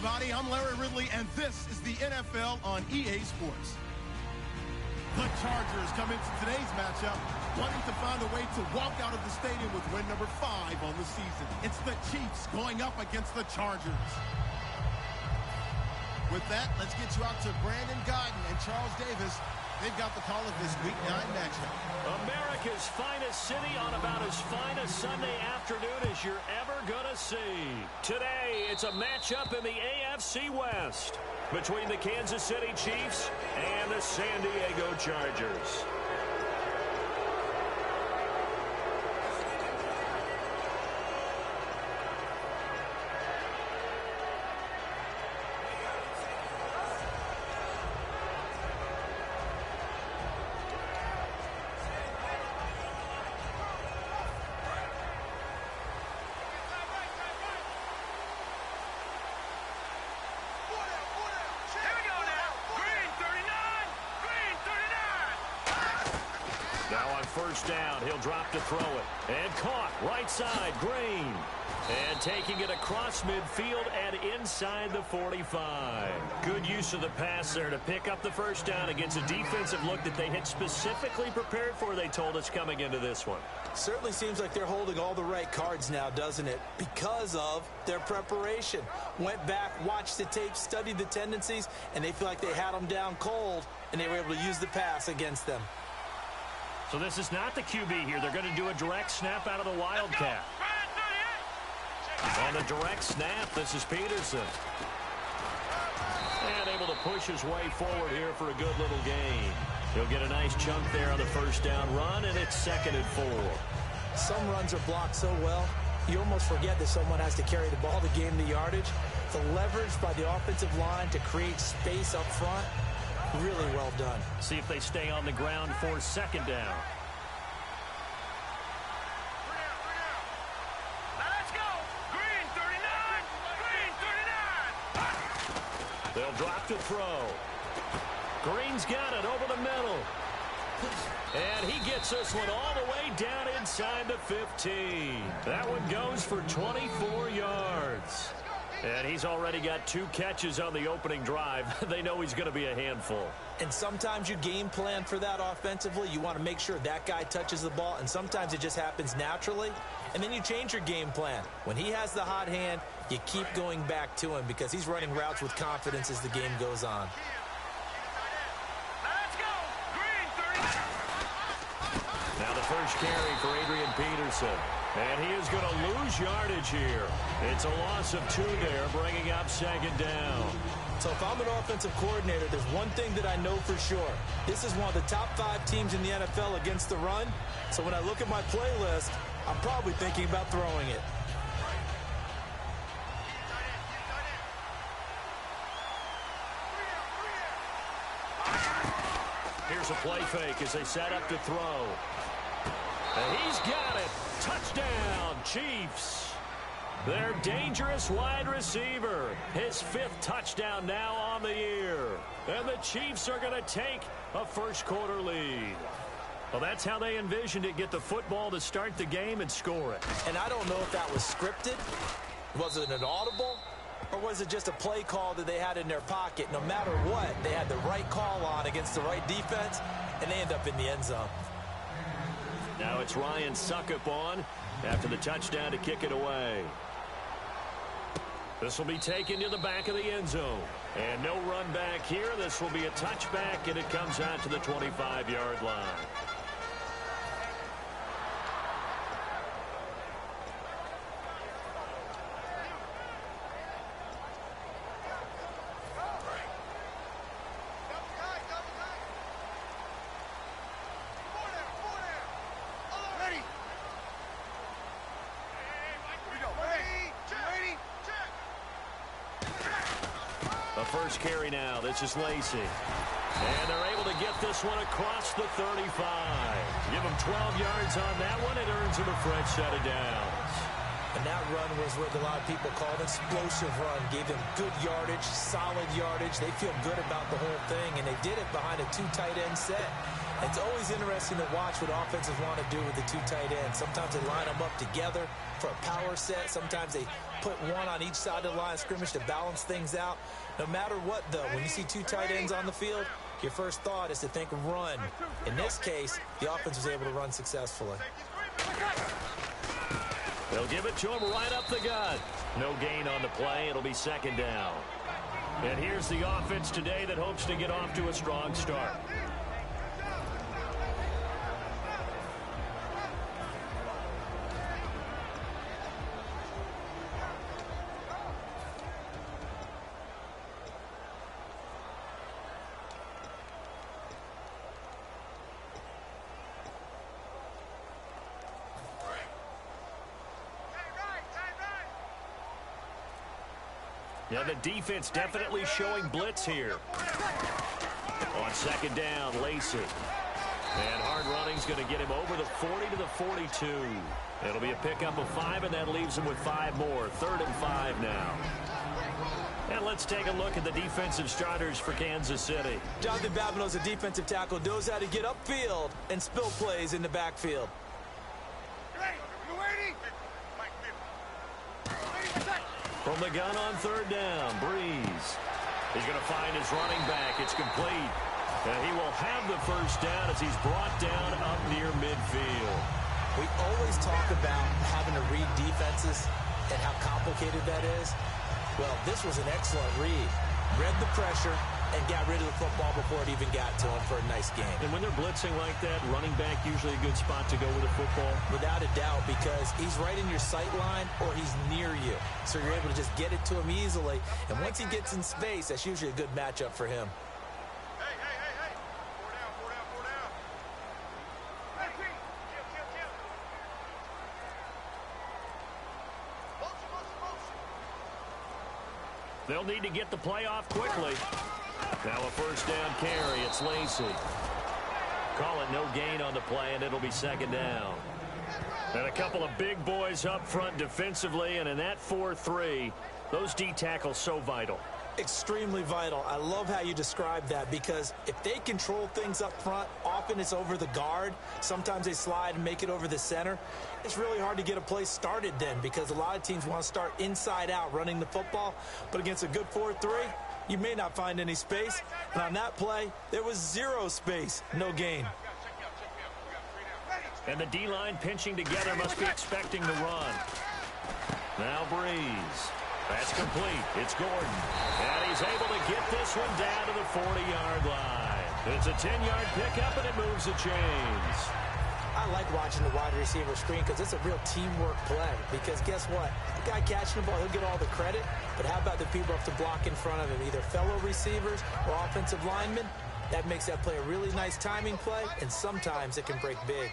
everybody. I'm Larry Ridley, and this is the NFL on EA Sports. The Chargers come into today's matchup wanting to find a way to walk out of the stadium with win number 5 on the season. It's the Chiefs going up against the Chargers. With that, let's get you out to Brandon Gaudin and Charles Davis. They've got the call of this Week 9 matchup. America's finest city on about as fine a Sunday afternoon as you're ever going to see. Today, it's a matchup in the AFC West between the Kansas City Chiefs and the San Diego Chargers. Now on first down, he'll drop to throw it. And caught, right side, Green. And taking it across midfield and inside the 45. Good use of the pass there to pick up the first down against a defensive look that they had specifically prepared for, they told us, coming into this one. Certainly seems like they're holding all the right cards now, doesn't it? Because of their preparation. Went back, watched the tape, studied the tendencies, and they feel like they had them down cold, and they were able to use the pass against them. So this is not the QB here. They're going to do a direct snap out of the Wildcat. On the direct snap, this is Peterson. And able to push his way forward here for a good little gain. He'll get a nice chunk there on the first down run, and it's 2nd and 4. Some runs are blocked so well, you almost forget that someone has to carry the ball to gain the yardage. The leverage by the offensive line to create space up front, really well done. See if they stay on the ground for 2nd down. Let's go! Green 39! Green 39! They'll drop to throw. Green's got it over the middle. And he gets this one all the way down inside the 15. That one goes for 24 yards. And he's already got 2 catches on the opening drive. They know he's going to be a handful. And sometimes you game plan for that offensively. You want to make sure that guy touches the ball, and sometimes it just happens naturally. And then you change your game plan. When he has the hot hand, you keep going back to him because he's running routes with confidence as the game goes on. Let's go! Green 39! Now the first carry for Adrian Peterson. And he is going to lose yardage here. It's a loss of 2 there, bringing up 2nd down. So if I'm an offensive coordinator, there's one thing that I know for sure. This is one of the top 5 teams in the NFL against the run. So when I look at my playlist, I'm probably thinking about throwing it. Here's a play fake as they set up to throw. And he's got it. Touchdown, Chiefs. Their dangerous wide receiver. His 5th touchdown now on the year. And the Chiefs are going to take a first-quarter lead. Well, that's how they envisioned it. Get the football to start the game and score it. And I don't know if that was scripted. Was it an audible? Or was it just a play call that they had in their pocket? No matter what, they had the right call on against the right defense, and they end up in the end zone. Now it's Ryan Succop on after the touchdown to kick it away. This will be taken to the back of the end zone. And no run back here. This will be a touchback, and it comes out to the 25-yard line. First carry now. This is Lacy. And they're able to get this one across the 35. Give them 12 yards on that one. It earns them a fresh set of downs. And that run was what a lot of people call an explosive run. Gave them good yardage, solid yardage. They feel good about the whole thing, and they did it behind a 2 tight end set. It's always interesting to watch what offenses want to do with the 2 tight ends. Sometimes they line them up together for a power set. Sometimes they put one on each side of the line of scrimmage to balance things out. No matter what, though, when you see 2 tight ends on the field, your first thought is to think run. In this case, the offense was able to run successfully. They'll give it to him right up the gut. No gain on the play. It'll be second down. And here's the offense today that hopes to get off to a strong start. Yeah, the defense definitely showing blitz here. On second down, Lacy. And hard running's going to get him over the 40 to the 42. It'll be a pickup of 5, and that leaves him with 5 more. 3rd and 5 now. And let's take a look at the defensive starters for Kansas City. Jonathan Babineaux's a defensive tackle, knows how to get upfield and spill plays in the backfield. From the gun on 3rd down, Breeze. He's going to find his running back. It's complete. And he will have the first down as he's brought down up near midfield. We always talk about having to read defenses and how complicated that is. Well, this was an excellent read. Read the pressure and got rid of the football before it even got to him for a nice game. And when they're blitzing like that, running back usually a good spot to go with the football? Without a doubt, because he's right in your sight line or he's near you. So you're able to just get it to him easily. And once he gets in space, that's usually a good matchup for him. Hey. 4 down. Hey, kill. Motion. They'll need to get the play off quickly. Now a first down carry. It's Lacy. Call it no gain on the play, and it'll be second down. And a couple of big boys up front defensively, and in that 4-3, those D tackles so vital. Extremely vital. I love how you describe that, because if they control things up front, often it's over the guard. Sometimes they slide and make it over the center. It's really hard to get a play started then, because a lot of teams want to start inside out running the football. But against a good 4-3, you may not find any space. And on that play, there was 0 space. No gain. And the D-line pinching together must be expecting the run. Now Breeze. That's complete. It's Gordon. And he's able to get this one down to the 40-yard line. It's a 10-yard pickup, and it moves the chains. I like watching the wide receiver screen because it's a real teamwork play. Because guess what? The guy catching the ball, he'll get all the credit. But how about the people have to block in front of him, either fellow receivers or offensive linemen? That makes that play a really nice timing play, and sometimes it can break big.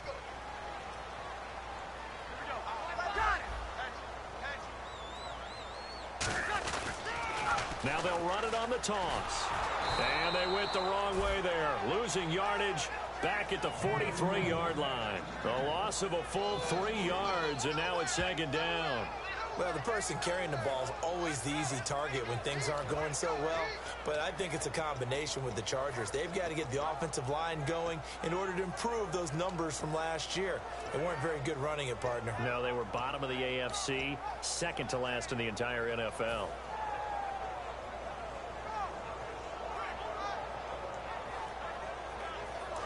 Now they'll run it on the toss. And they went the wrong way there. Losing yardage back at the 43-yard line. A loss of a full 3 yards, and now it's second down. Well, the person carrying the ball is always the easy target when things aren't going so well. But I think it's a combination with the Chargers. They've got to get the offensive line going in order to improve those numbers from last year. They weren't very good running it, partner. No, they were bottom of the AFC, second to last in the entire NFL.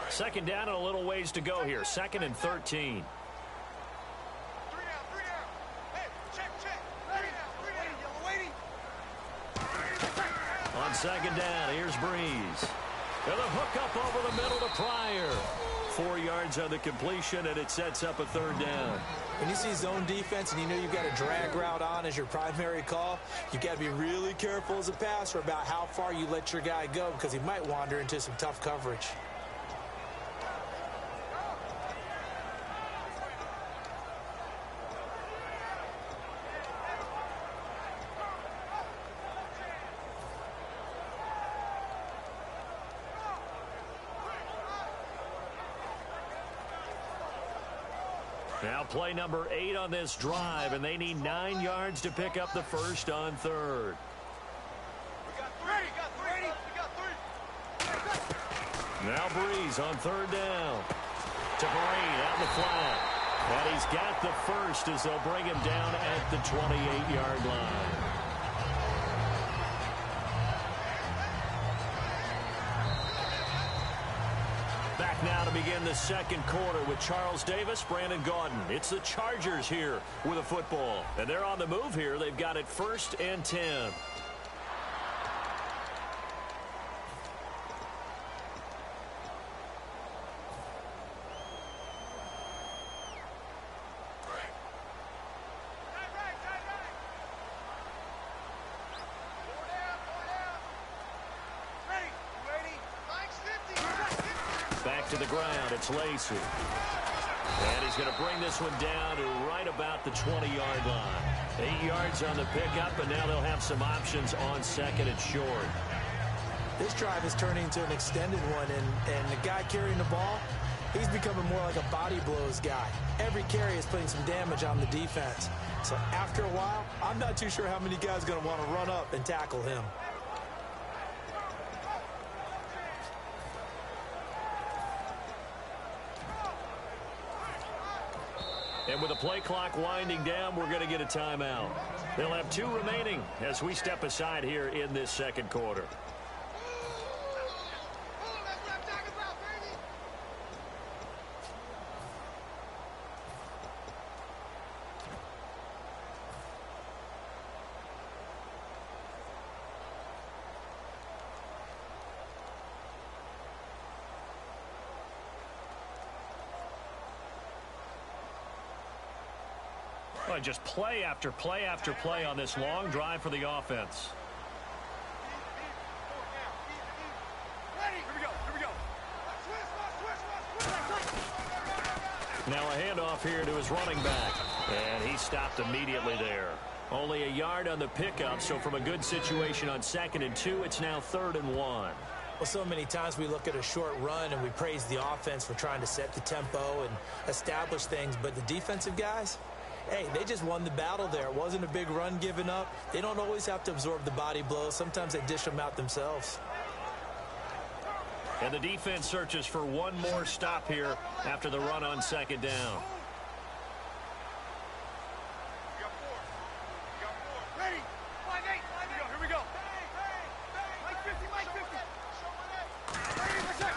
Second down and a little ways to go here. 2nd and 13. 3 down. Hey, check. 3 down. Waiting. On second down, here's Breeze. And a hook up over the middle to Pryor. 4 yards on the completion, and it sets up a 3rd down. When you see zone defense and you know you've got a drag route on as your primary call, you've got to be really careful as a passer about how far you let your guy go, because he might wander into some tough coverage. Now play number 8 on this drive, and they need 9 yards to pick up the first on third. Now Breeze on third down. To Vereen out the flat. And he's got the first as they'll bring him down at the 28-yard line. Back now to begin the second quarter with Charles Davis, Brandon Gaudin. It's the Chargers here with a football. And they're on the move here. They've got it 1st and 10. Back to the ground, it's Lacy. And he's going to bring this one down to right about the 20-yard line. 8 yards on the pickup, and now they'll have some options on second and short. This drive is turning into an extended one, and the guy carrying the ball, he's becoming more like a body blows guy. Every carry is putting some damage on the defense. So after a while, I'm not too sure how many guys are going to want to run up and tackle him. And with the play clock winding down, we're going to get a timeout. They'll have 2 remaining as we step aside here in this second quarter. Well, just play after play after play on this long drive for the offense. Now a handoff here to his running back. And he stopped immediately there. Only a yard on the pickup, so from a good situation on 2nd and 2, it's now 3rd and 1. Well, so many times we look at a short run and we praise the offense for trying to set the tempo and establish things, but the defensive guys, hey, they just won the battle there. It wasn't a big run given up. They don't always have to absorb the body blows. Sometimes they dish them out themselves. And the defense searches for one more stop here after the run on 2nd down.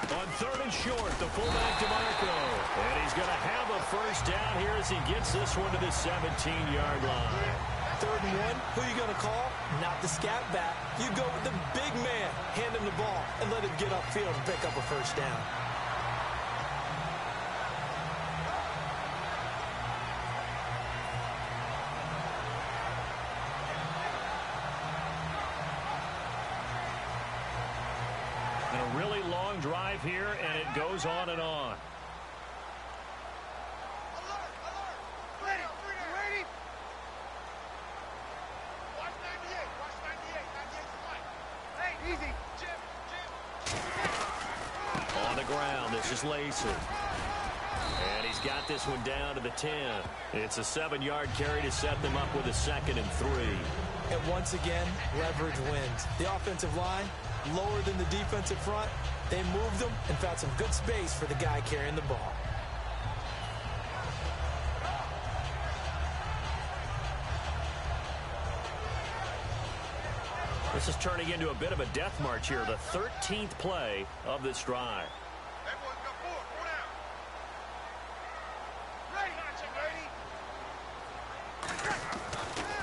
On 3rd and short, the fullback DeMarco. And he's going to have a first down here as he gets this one to the 17-yard line. 3rd and 1, who are you going to call? Not the scat back. You go with the big man, hand him the ball, and let him get upfield and pick up a first down. And a really long drive here, and it goes on and on. On the ground, this is Lacy. And he's got this one down to the 10. It's a 7-yard carry to set them up with a 2nd and 3. And once again, leverage wins. The offensive line, lower than the defensive front. They moved them and found some good space for the guy carrying the ball. This is turning into a bit of a death march here, the 13th play of this drive.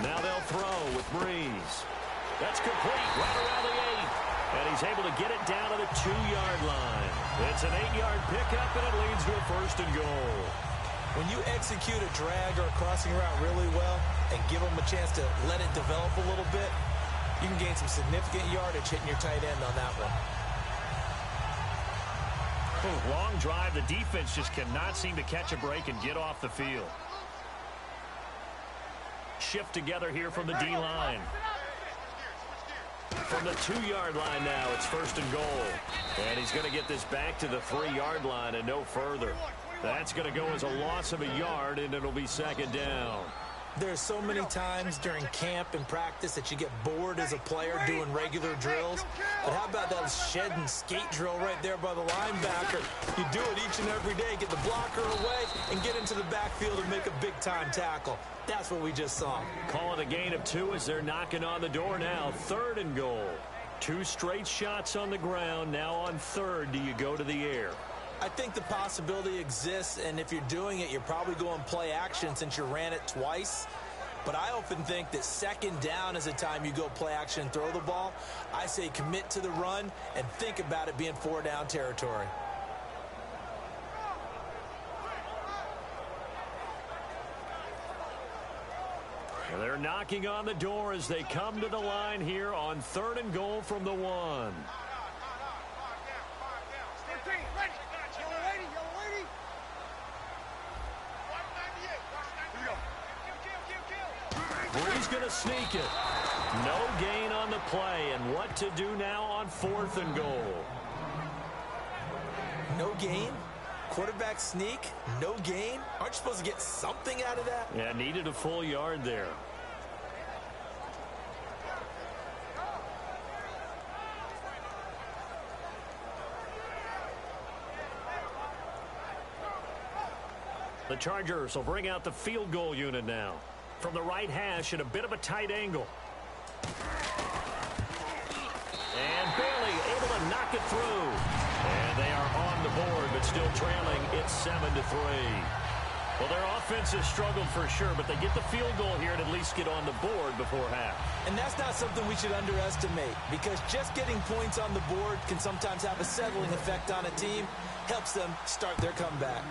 Now they'll throw with Breeze. That's complete right around the 8. And he's able to get it down to the 2-yard line. It's an 8-yard pickup, and it leads to a 1st and goal. When you execute a drag or a crossing route really well and give them a chance to let it develop a little bit, you can gain some significant yardage hitting your tight end on that one. Long drive. The defense just cannot seem to catch a break and get off the field. Shift together here from the D-line. From the 2-yard line now, it's 1st and goal. And he's going to get this back to the 3-yard line and no further. That's going to go as a loss of a yard, and it'll be second down. There's so many times during camp and practice that you get bored as a player doing regular drills. But how about that shed and skate drill right there by the linebacker? You do it each and every day, get the blocker away, and get into the backfield and make a big-time tackle. That's what we just saw. Call it a gain of 2 as they're knocking on the door now. 3rd and goal. 2 straight shots on the ground. Now on 3rd, do you go to the air? I think the possibility exists, and if you're doing it, you're probably going play action since you ran it twice. But I often think that 2nd down is the time you go play action and throw the ball. I say commit to the run and think about it being 4-down territory. And they're knocking on the door as they come to the line here on 3rd and goal from the 1. Bree's going to sneak it. No gain on the play. And what to do now on 4th and goal? No gain? Quarterback sneak? No gain? Aren't you supposed to get something out of that? Yeah, needed a full yard there. The Chargers will bring out the field goal unit now. From the right hash at a bit of a tight angle. And Bailey able to knock it through. And they are on the board, but still trailing. It's 7-3. Well, their offense has struggled for sure, but they get the field goal here and at least get on the board before half. And that's not something we should underestimate, because just getting points on the board can sometimes have a settling effect on a team. Helps them start their comeback.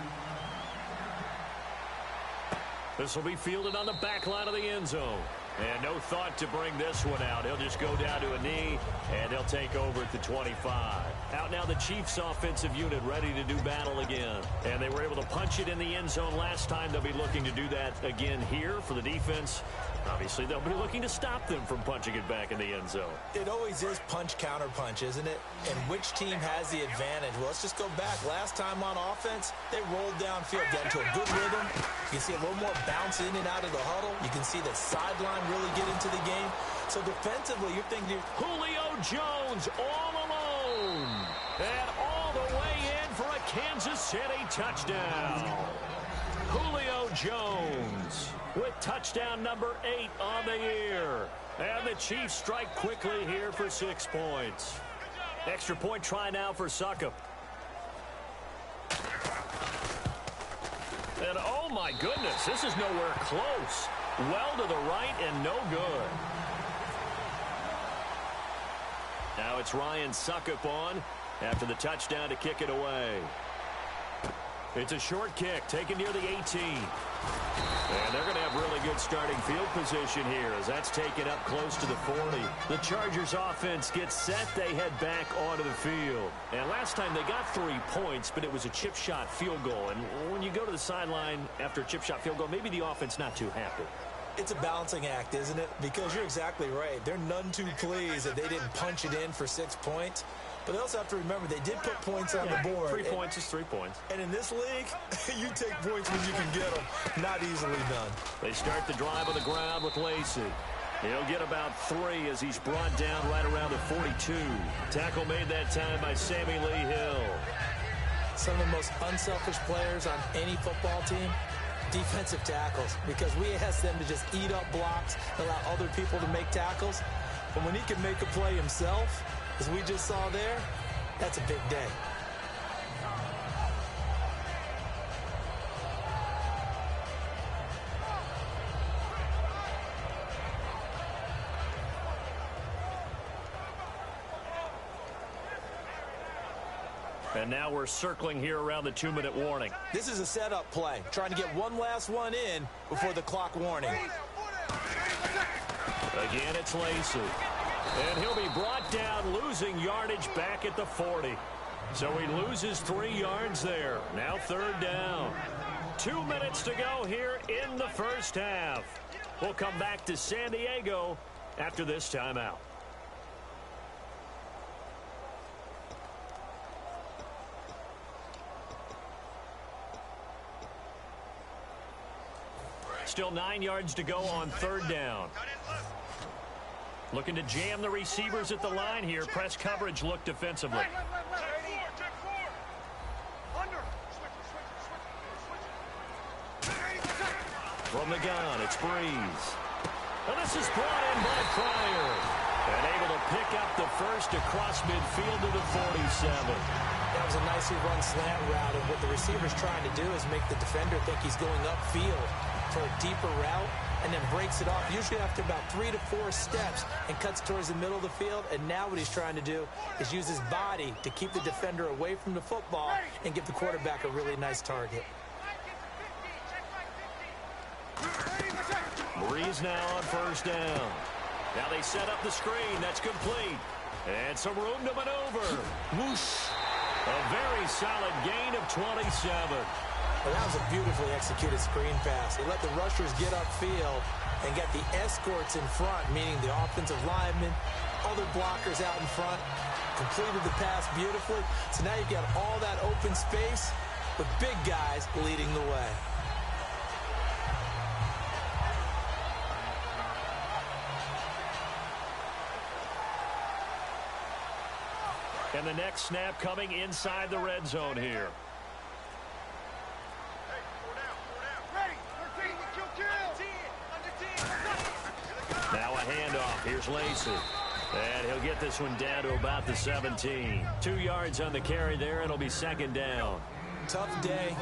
This will be fielded on the back line of the end zone. And no thought to bring this one out. He'll just go down to a knee, and he'll take over at the 25. Out now the Chiefs offensive unit ready to do battle again. And they were able to punch it in the end zone last time. They'll be looking to do that again here for the defense. Obviously, they'll be looking to stop them from punching it back in the end zone. It always is punch-counter-punch, isn't it? And which team has the advantage? Well, let's just go back. Last time on offense, they rolled downfield, got into a good rhythm. You can see a little more bounce in and out of the huddle. You can see the sideline really get into the game. So defensively, you're thinking Julio Jones all alone. And all the way in for a Kansas City touchdown. Julio Jones with touchdown number 8 on the year. And the Chiefs strike quickly here for 6 points. Extra point try now for Succop. And oh my goodness, this is nowhere close. Well to the right and no good. Now it's Ryan Succop on after the touchdown to kick it away. It's a short kick taken near the 18. And they're going to have really good starting field position here as that's taken up close to the 40. The Chargers offense gets set. They head back onto the field. And last time they got 3 points, but it was a chip shot field goal. And when you go to the sideline after a chip shot field goal, maybe the offense not too happy. It's a balancing act, isn't it? Because you're exactly right. They're none too pleased that they didn't punch it in for 6 points. But they also have to remember they did put points on the board. 3 points is 3 points. And in this league, you take points when you can get them. Not easily done. They start the drive on the ground with Lacey. He'll get about 3 as he's brought down right around the 42. Tackle made that time by Sammy Lee Hill. Some of the most unselfish players on any football team, defensive tackles, because we ask them to just eat up blocks, allow other people to make tackles. But when he can make a play himself, as we just saw there, that's a big day. And now we're circling here around the 2-minute warning. This is a setup play, trying to get one last one in before the clock warning. Again, it's Lacey. And he'll be brought down, losing yardage back at the 40. So he loses 3 yards there. Now 3rd down. 2 minutes to go here in the first half. We'll come back to San Diego after this timeout. Still 9 yards to go on third down. Looking to jam the receivers at the line here. Press coverage look defensively. From the gun, it's Breeze. And this is brought in by Pryor. And able to pick up the first across midfield to the 47. That was a nicely run slant route, and what the receiver's trying to do is make the defender think he's going upfield for a deeper route, and then breaks it off, usually after about 3 to 4 steps, and cuts towards the middle of the field. And now what he's trying to do is use his body to keep the defender away from the football and give the quarterback a really nice target. Breeze now on first down. Now they set up the screen. That's complete. And some room to maneuver. Whoosh. A very solid gain of 27. Well, that was a beautifully executed screen pass. They let the rushers get upfield and get the escorts in front, meaning the offensive linemen, other blockers out in front, completed the pass beautifully. So now you've got all that open space with big guys leading the way. And the next snap coming inside the red zone here. Now a handoff. Here's Lacy. And he'll get this one down to about the 17. 2 yards on the carry there, and it'll be second down. Tough day,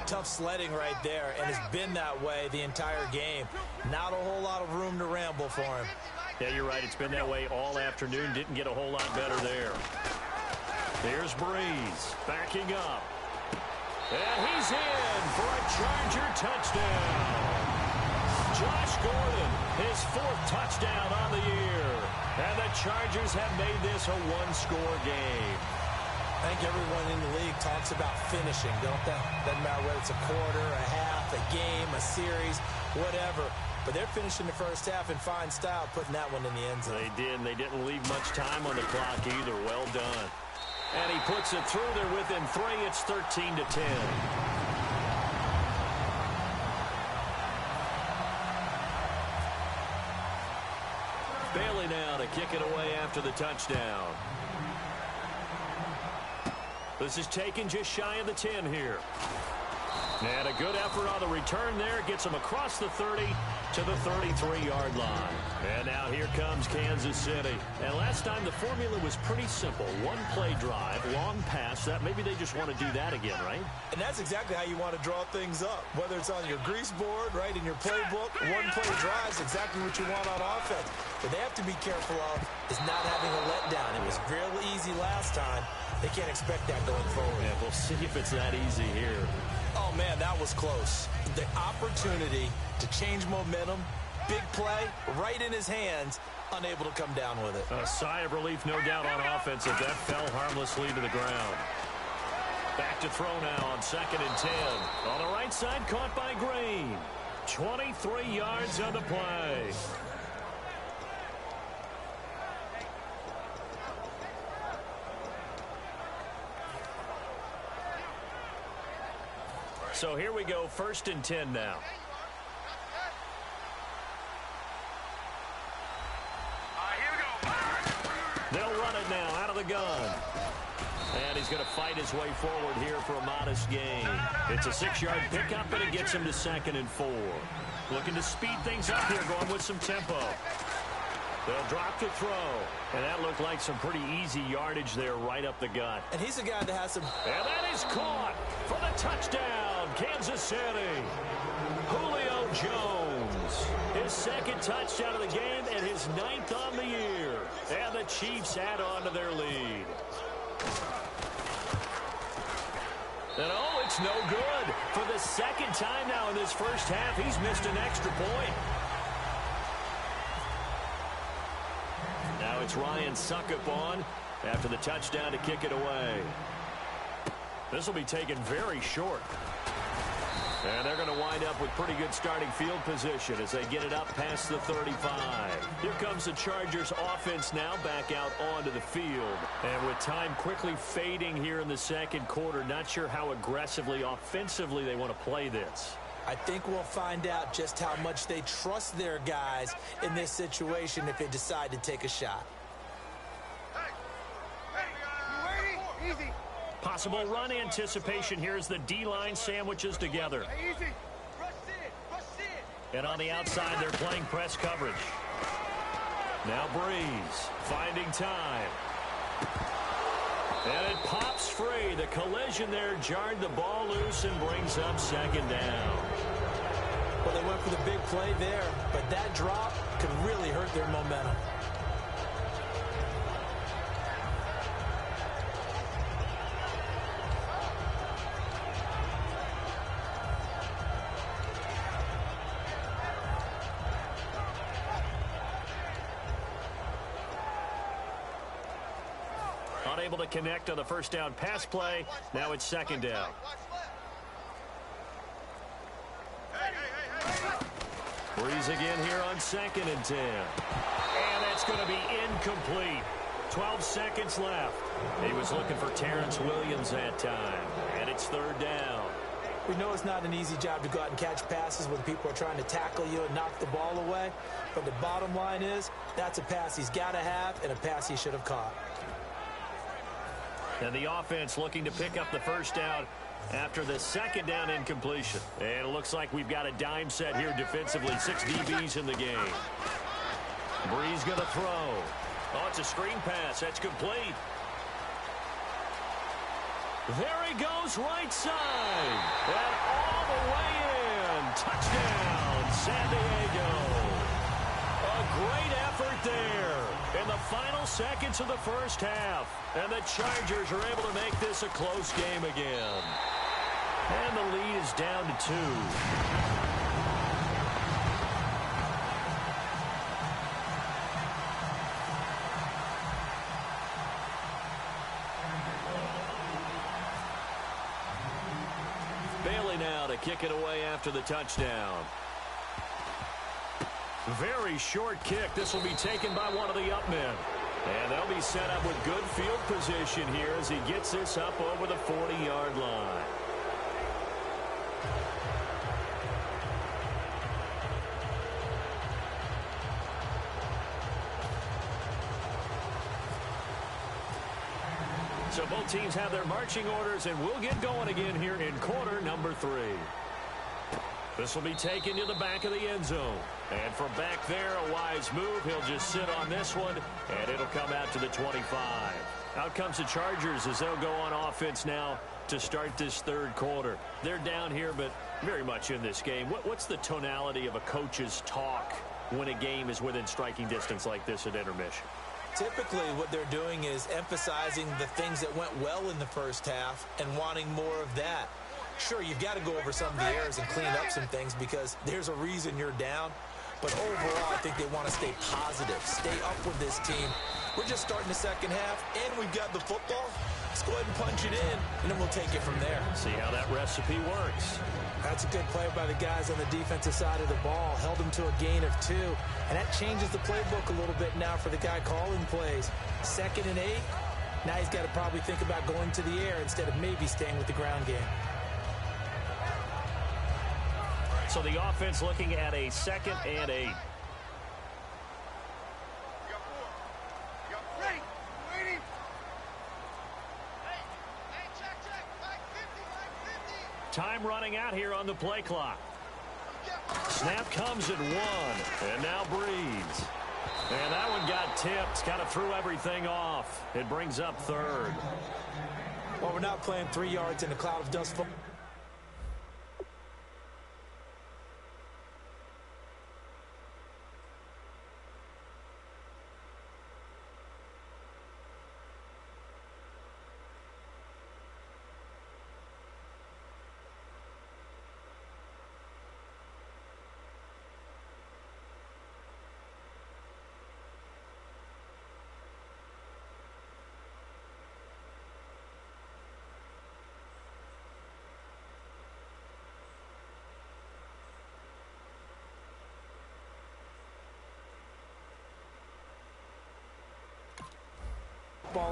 tough sledding right there, and it's been that way the entire game. Not a whole lot of room to ramble for him. Yeah, you're right. It's been that way all afternoon. Didn't get a whole lot better there. Here's Breeze backing up. And he's in for a Charger touchdown. Josh Gordon, his 4th touchdown on the year. And the Chargers have made this a one-score game. I think everyone in the league talks about finishing, don't they? Doesn't matter whether it's a quarter, a half, a game, a series, whatever. But they're finishing the first half in fine style, putting that one in the end zone. They did, and they didn't leave much time on the clock either. Well done. And he puts it through there within 3. It's 13-10. Bailey now to kick it away after the touchdown. This is taken just shy of the 10 here. And a good effort on the return there. Gets him across the 30 to the 33-yard line. And now here comes Kansas City. And last time the formula was pretty simple. One-play drive, long pass. That maybe they just want to do that again, right? And that's exactly how you want to draw things up. Whether it's on your grease board, right, in your playbook, one-play drive is exactly what you want on offense. What they have to be careful of is not having a letdown. It was real easy last time. They can't expect that going forward. Yeah, we'll see if it's that easy here. Oh, man, that was close. The opportunity to change momentum, big play, right in his hands, unable to come down with it. A sigh of relief, no doubt, on offense if that fell harmlessly to the ground. Back to throw now on 2nd and 10. On the right side, caught by Green. 23 yards on the play. So here we go, 1st and 10 now. They'll run it now out of the gun. And he's going to fight his way forward here for a modest gain. It's a 6-yard pickup, and it gets him to 2nd and 4. Looking to speed things up here, going with some tempo. They'll drop to throw. And that looked like some pretty easy yardage there right up the gut. And he's a guy that has some... And that is caught for the touchdown, Kansas City. Julio Jones. His 2nd touchdown of the game and his 9th on the year. And the Chiefs add on to their lead. And oh, it's no good. For the 2nd time now in this first half, he's missed an extra point. Now it's Ryan Suckup on after the touchdown to kick it away. This will be taken very short. And they're going to wind up with pretty good starting field position as they get it up past the 35. Here comes the Chargers offense now back out onto the field. And with time quickly fading here in the 2nd quarter, not sure how aggressively, offensively they want to play this. I think we'll find out just how much they trust their guys in this situation if they decide to take a shot. Easy. Possible run anticipation here as the D-line sandwiches together. Easy. Rush it. And on the outside, they're playing press coverage. Now Breeze finding time. And it pops free. The collision there jarred the ball loose and brings up second down. Well, they went for the big play there, but that drop could really hurt their momentum. Unable to connect on the first down pass play. Now it's second down. Breeze again here on 2nd and 10. And that's going to be incomplete. 12 seconds left. He was looking for Terrence Williams that time. And it's 3rd down. We know it's not an easy job to go out and catch passes when people are trying to tackle you and knock the ball away. But the bottom line is, that's a pass he's got to have and a pass he should have caught. And the offense looking to pick up the first down after the second down incompletion. And it looks like we've got a dime set here defensively. 6 DBs in the game. Breeze going to throw. Oh, it's a screen pass. That's complete. There he goes right side. And all the way in. Touchdown, San Diego. A great effort there in the final seconds of the first half. And the Chargers are able to make this a close game again. And the lead is down to 2. Bailey now to kick it away after the touchdown. Very short kick. This will be taken by one of the up men. And they'll be set up with good field position here as he gets this up over the 40-yard line. So both teams have their marching orders, and we'll get going again here in quarter number 3. This will be taken to the back of the end zone. And from back there, a wise move. He'll just sit on this one, and it'll come out to the 25. Out comes the Chargers as they'll go on offense now to start this 3rd quarter. They're down here, but very much in this game. What's the tonality of a coach's talk when a game is within striking distance like this at intermission? Typically, what they're doing is emphasizing the things that went well in the first half and wanting more of that. Sure, you've got to go over some of the errors and clean up some things because there's a reason you're down. But overall, I think they want to stay positive, stay up with this team. We're just starting the second half, and we've got the football. Let's go ahead and punch it in, and then we'll take it from there. See how that recipe works. That's a good play by the guys on the defensive side of the ball. Held them to a gain of 2. And that changes the playbook a little bit now for the guy calling plays. 2nd and 8. Now he's got to probably think about going to the air instead of maybe staying with the ground game. So the offense looking at a 2nd and 8. Time running out here on the play clock. Snap comes at 1. And now Breeze. And that one got tipped. Kind of threw everything off. It brings up 3rd. Well, we're not playing 3 yards in a cloud of dust.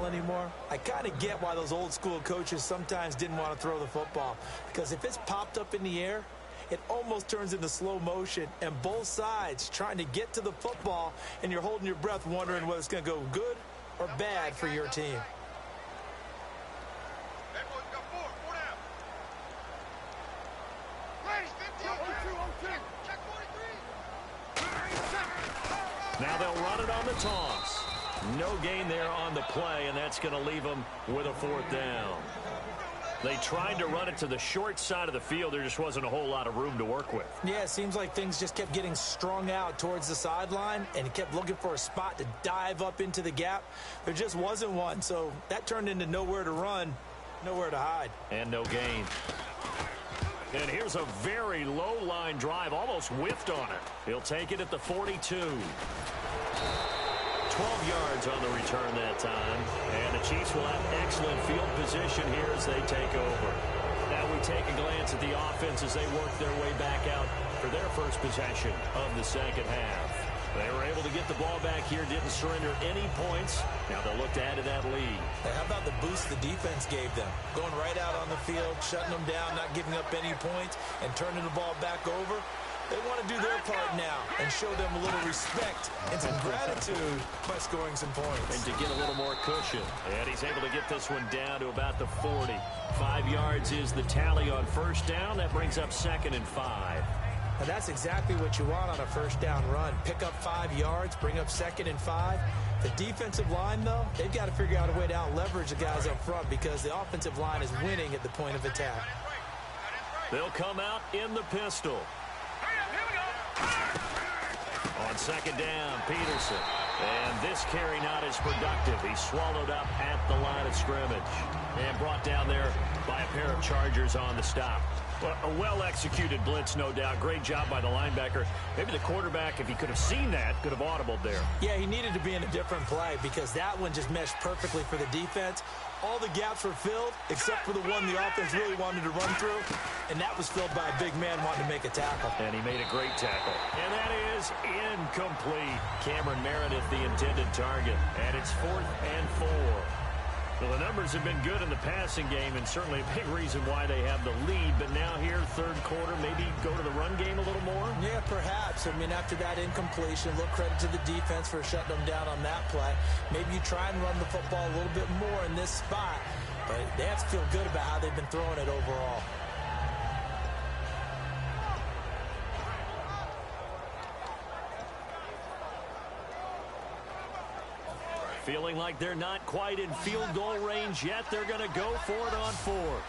Anymore. I kind of get why those old school coaches sometimes didn't want to throw the football, because if it's popped up in the air, it almost turns into slow motion, and both sides trying to get to the football, and you're holding your breath wondering whether it's going to go good or bad for your team. Now they'll run it on the toss. No gain there on the play, and that's going to leave them with a 4th down. They tried to run it to the short side of the field. There just wasn't a whole lot of room to work with. Yeah, it seems like things just kept getting strung out towards the sideline, and he kept looking for a spot to dive up into the gap. There just wasn't one, so that turned into nowhere to run, nowhere to hide. And no gain. And here's a very low-line drive, almost whiffed on it. He'll take it at the 42. 12 yards on the return that time. And the Chiefs will have excellent field position here as they take over. Now we take a glance at the offense as they work their way back out for their first possession of the second half. They were able to get the ball back here, didn't surrender any points. Now they'll look to add to that lead. Hey, how about the boost the defense gave them? Going right out on the field, shutting them down, not giving up any points, and turning the ball back over. They want to do their part now and show them a little respect and some gratitude by scoring some points. And to get a little more cushion. And he's able to get this one down to about the 40. 5 yards is the tally on first down. That brings up 2nd and 5. Now that's exactly what you want on a first down run. Pick up 5 yards, bring up 2nd and 5. The defensive line, though, they've got to figure out a way to out-leverage the guys up front because the offensive line is winning at the point of attack. They'll come out in the pistol. On 2nd down, Peterson. And this carry not as productive. He's swallowed up at the line of scrimmage. And brought down there by a pair of Chargers on the stop. Well, a well-executed blitz, no doubt. Great job by the linebacker. Maybe the quarterback, if he could have seen that, could have audibled there. Yeah, he needed to be in a different play because that one just meshed perfectly for the defense. All the gaps were filled except for the one the offense really wanted to run through, and that was filled by a big man wanting to make a tackle. And he made a great tackle. And that is incomplete. Cameron Meredith, the intended target. And it's 4th and 4. Well, the numbers have been good in the passing game, and certainly a big reason why they have the lead. But now here, third quarter, maybe go to the run game a little more? Yeah, perhaps. I mean, after that incompletion, a little credit to the defense for shutting them down on that play. Maybe you try and run the football a little bit more in this spot. But they have to feel good about how they've been throwing it overall. Feeling like they're not quite in field goal range yet. They're going to go for it on 4th.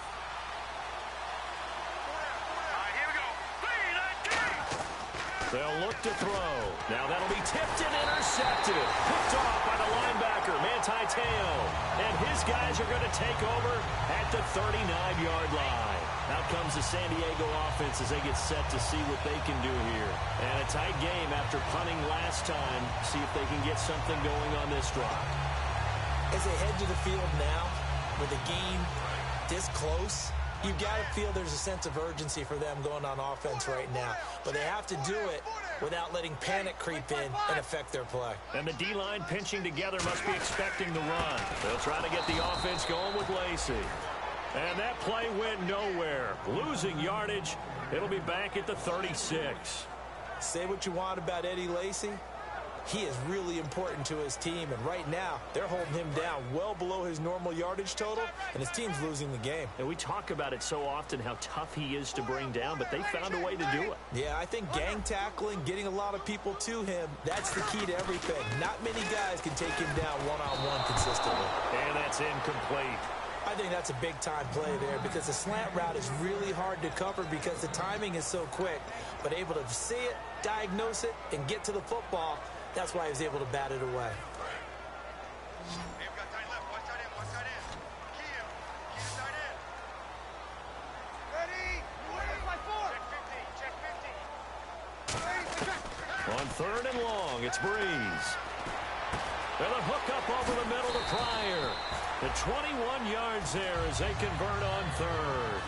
They'll look to throw. Now that'll be tipped and intercepted. Picked off by the linebacker, Manti Te'o. And his guys are going to take over at the 39-yard line. Out comes the San Diego offense as they get set to see what they can do here. And a tight game after punting last time. See if they can get something going on this drive. As they head to the field now, with the game this close, you've got to feel there's a sense of urgency for them going on offense right now. But they have to do it without letting panic creep in and affect their play. And the D-line pinching together must be expecting the run. They'll try to get the offense going with Lacy. And that play went nowhere. Losing yardage. It'll be back at the 36. Say what you want about Eddie Lacy. He is really important to his team, and right now they're holding him down well below his normal yardage total, and his team's losing the game. And we talk about it so often, how tough he is to bring down, but they found a way to do it. Yeah, I think gang tackling, getting a lot of people to him, that's the key to everything. Not many guys can take him down one-on-one consistently. And that's incomplete. I think that's a big-time play there because the slant route is really hard to cover because the timing is so quick. But able to see it, diagnose it, and get to the football, that's why he was able to bat it away. On 3rd and long, it's Breeze. And a hook up over the middle to Pryor. The 21 yards there as they convert on 3rd.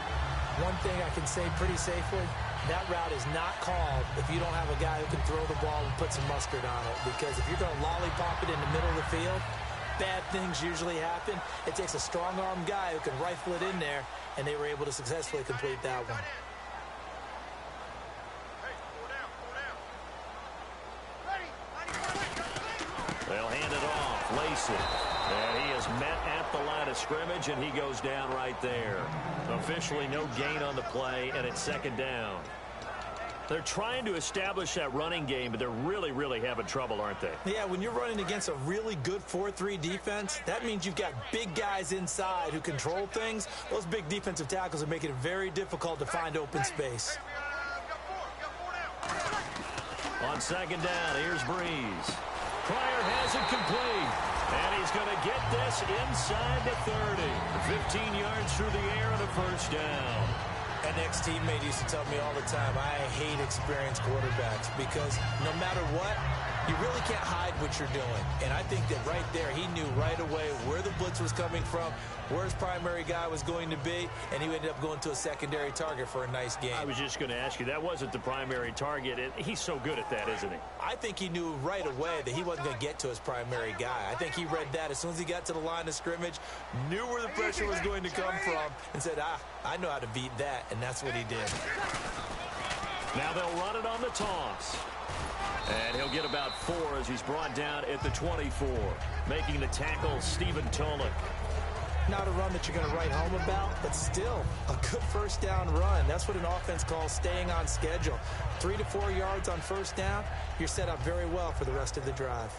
One thing I can say pretty safely, that route is not called if you don't have a guy who can throw the ball and put some mustard on it. Because if you're going to lollipop it in the middle of the field, bad things usually happen. It takes a strong-arm guy who can rifle it in there, and they were able to successfully complete that one. Mason. And he is met at the line of scrimmage, and he goes down right there. Officially no gain on the play, and it's second down. They're trying to establish that running game, but they're really, really having trouble, aren't they? Yeah, when you're running against a really good 4-3 defense, that means you've got big guys inside who control things. Those big defensive tackles are making it very difficult to find open space. On second down, here's Breeze. Pryor has it complete. And he's going to get this inside the 30. 15 yards through the air and a first down. An ex-teammate used to tell me all the time, I hate experienced quarterbacks because no matter what, you really can't hide what you're doing. And I think that right there, he knew right away where the blitz was coming from, where his primary guy was going to be, and he ended up going to a secondary target for a nice game. I was just going to ask you, that wasn't the primary target. He's so good at that, isn't he? I think he knew right away that he wasn't going to get to his primary guy. I think he read that as soon as he got to the line of scrimmage, knew where the pressure was going to come from, and said, I know how to beat that, and that's what he did. Now they'll run it on the toss. And he'll get about 4 as he's brought down at the 24. Making the tackle, Stephen Tolick. Not a run that you're going to write home about, but still a good first down run. That's what an offense calls staying on schedule. 3 to 4 yards on first down, you're set up very well for the rest of the drive.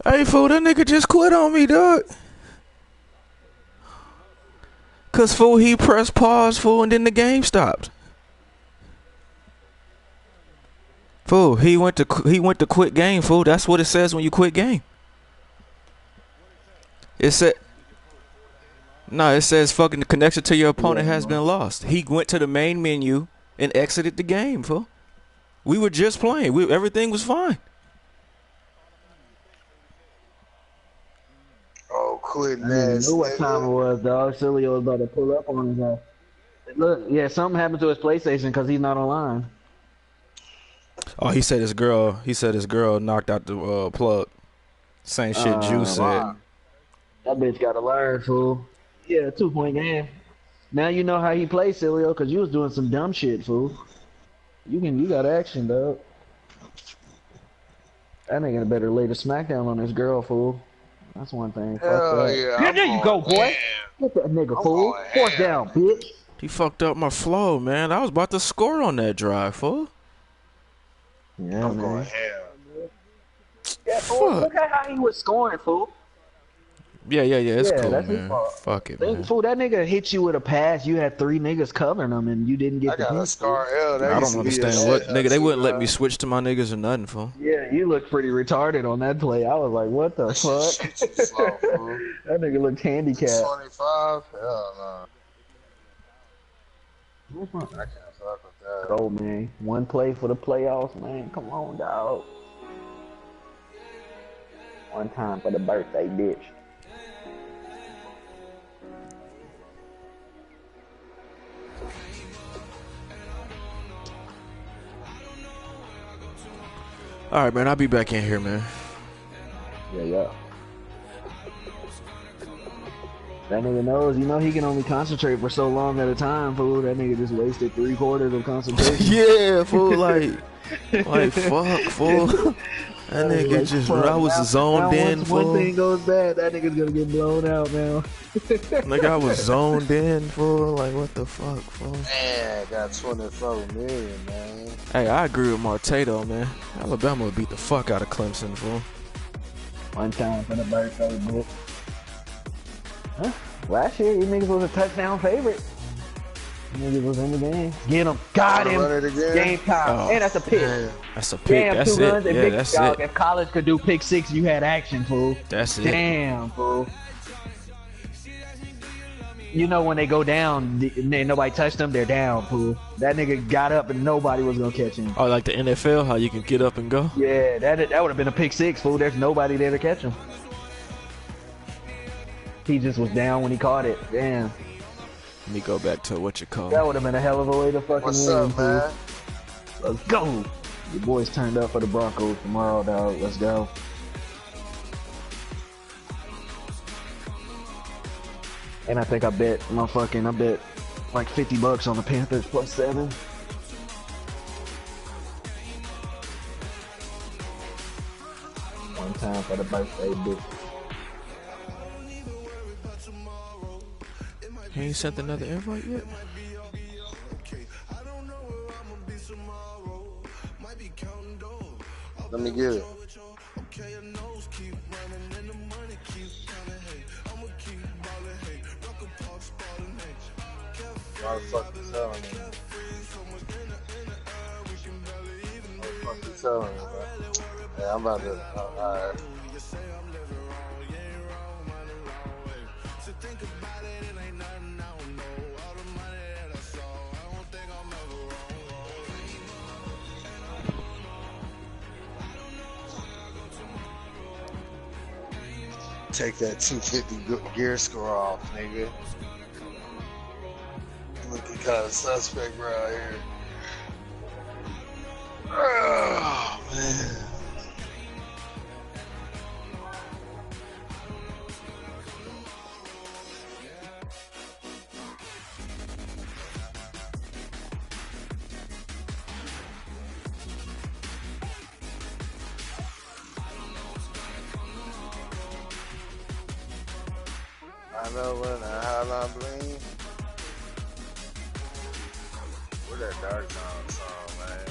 Hey, fool, that nigga just quit on me, dog. Cause, fool, he pressed pause, fool, and then the game stopped. Fool, he went to quit game, fool. That's what it says when you quit game. It said, no, it says fucking the connection to your opponent has been lost. He went to the main menu and exited the game, fool. We were just playing. Everything was fine. Oh, quit I knew what time it was, dog. Silly was about to pull up on his ass. Look, yeah, something happened to his PlayStation because he's not online. Oh, he said his girl knocked out the plug. Same shit Juice said. That bitch got to learn, fool. Yeah, 2-point game. Now you know how he plays, Silio, because you was doing some dumb shit, fool. You got action, dog. That nigga better lay the smackdown on his girl, fool. That's one thing. Hell yeah. There you go, boy. Get that nigga, fool. Force down, bitch. He fucked up my flow, man. I was about to score on that drive, fool. Yeah, I'm man. going hell. Yeah, fool. Look at how he was scoring, fool. Yeah. It's cool, that's his man. fault. Fuck it, man. Fool, that nigga hit you with a pass. You had 3 niggas covering him, and you didn't get I the got a hit. scar L. I don't understand what nigga. They wouldn't let me switch to my niggas or nothing, fool. Yeah, you looked pretty retarded on that play. I was like, what the fuck? That nigga looked handicapped. 25? Hell no. I can't fuck with that. Oh, man. One play for the playoffs, man. Come on, dog. One time for the birthday, bitch. All right, man. I'll be back in here, man. Yeah. That nigga knows, he can only concentrate for so long at a time, fool. That nigga just wasted 3/4 of concentration. Yeah, fool. Like fuck, fool. That nigga like, just, fuck. I was zoned in, once fool. one thing goes bad, that nigga's gonna get blown out now. Like I was zoned in, fool. Like what the fuck, fool. Man, got 24 million, man. Hey, I agree with Marte though, man. Alabama would beat the fuck out of Clemson, fool. One time for the birthday, bitch. Huh? Last year, you niggas was a touchdown favorite. Nigga was in the game. Get him. Got him. Run it again. Game time. Oh. And that's a pick. Yeah. That's a pick. Damn, That's 2 runs it. and Yeah, big that's dog. it. If college could do pick 6, you had action, fool. That's it. Damn, fool. You know when they go down, and nobody touched them, they're down, fool. That nigga got up and nobody was gonna catch him. Oh, like the NFL, how you can get up and go? Yeah, that would have been a pick 6, fool. There's nobody there to catch him. He just was down when he caught it. Damn. Let me go back to what you call. That would have been a hell of a way to fucking What's win, up, fool. man? Let's go. Your boys turned up for the Broncos tomorrow, dog. Let's go. And I think I bet like $50 on the Panthers +7. One time for the birthday, bitch. He ain't sent another invite yet? Let me get it. Motherfucker telling me. Motherfucker telling me, man. Yeah, I'm about to. Alright. Take that 250 gear score off, nigga. Looking kind of suspect right here. Oh, man. I know when the highline bling. Where that Dark Town song, man?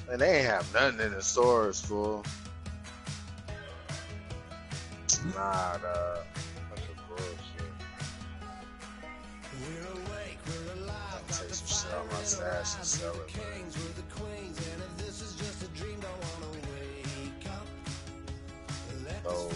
Man, they ain't have nothing in the stores, fool. Nah, dog. Bunch of bullshit. I'll take some shit out my stash and sell it, man. Oh.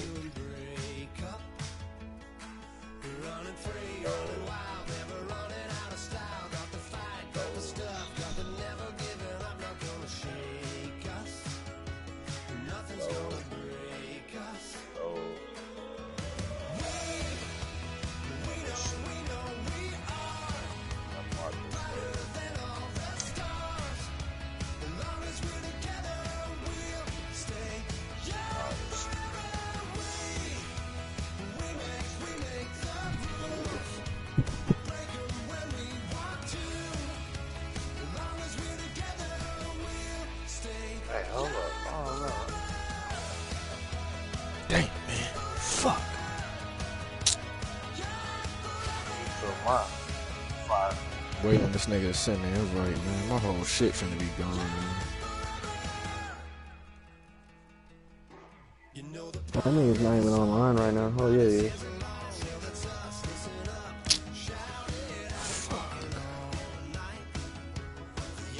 Hey, hold up. Oh, no. Damn, man. Fuck. So my five. Wait on this nigga to send the invite, man. My whole shit finna be gone, man. That nigga's not even online right now. Oh, yeah, yeah.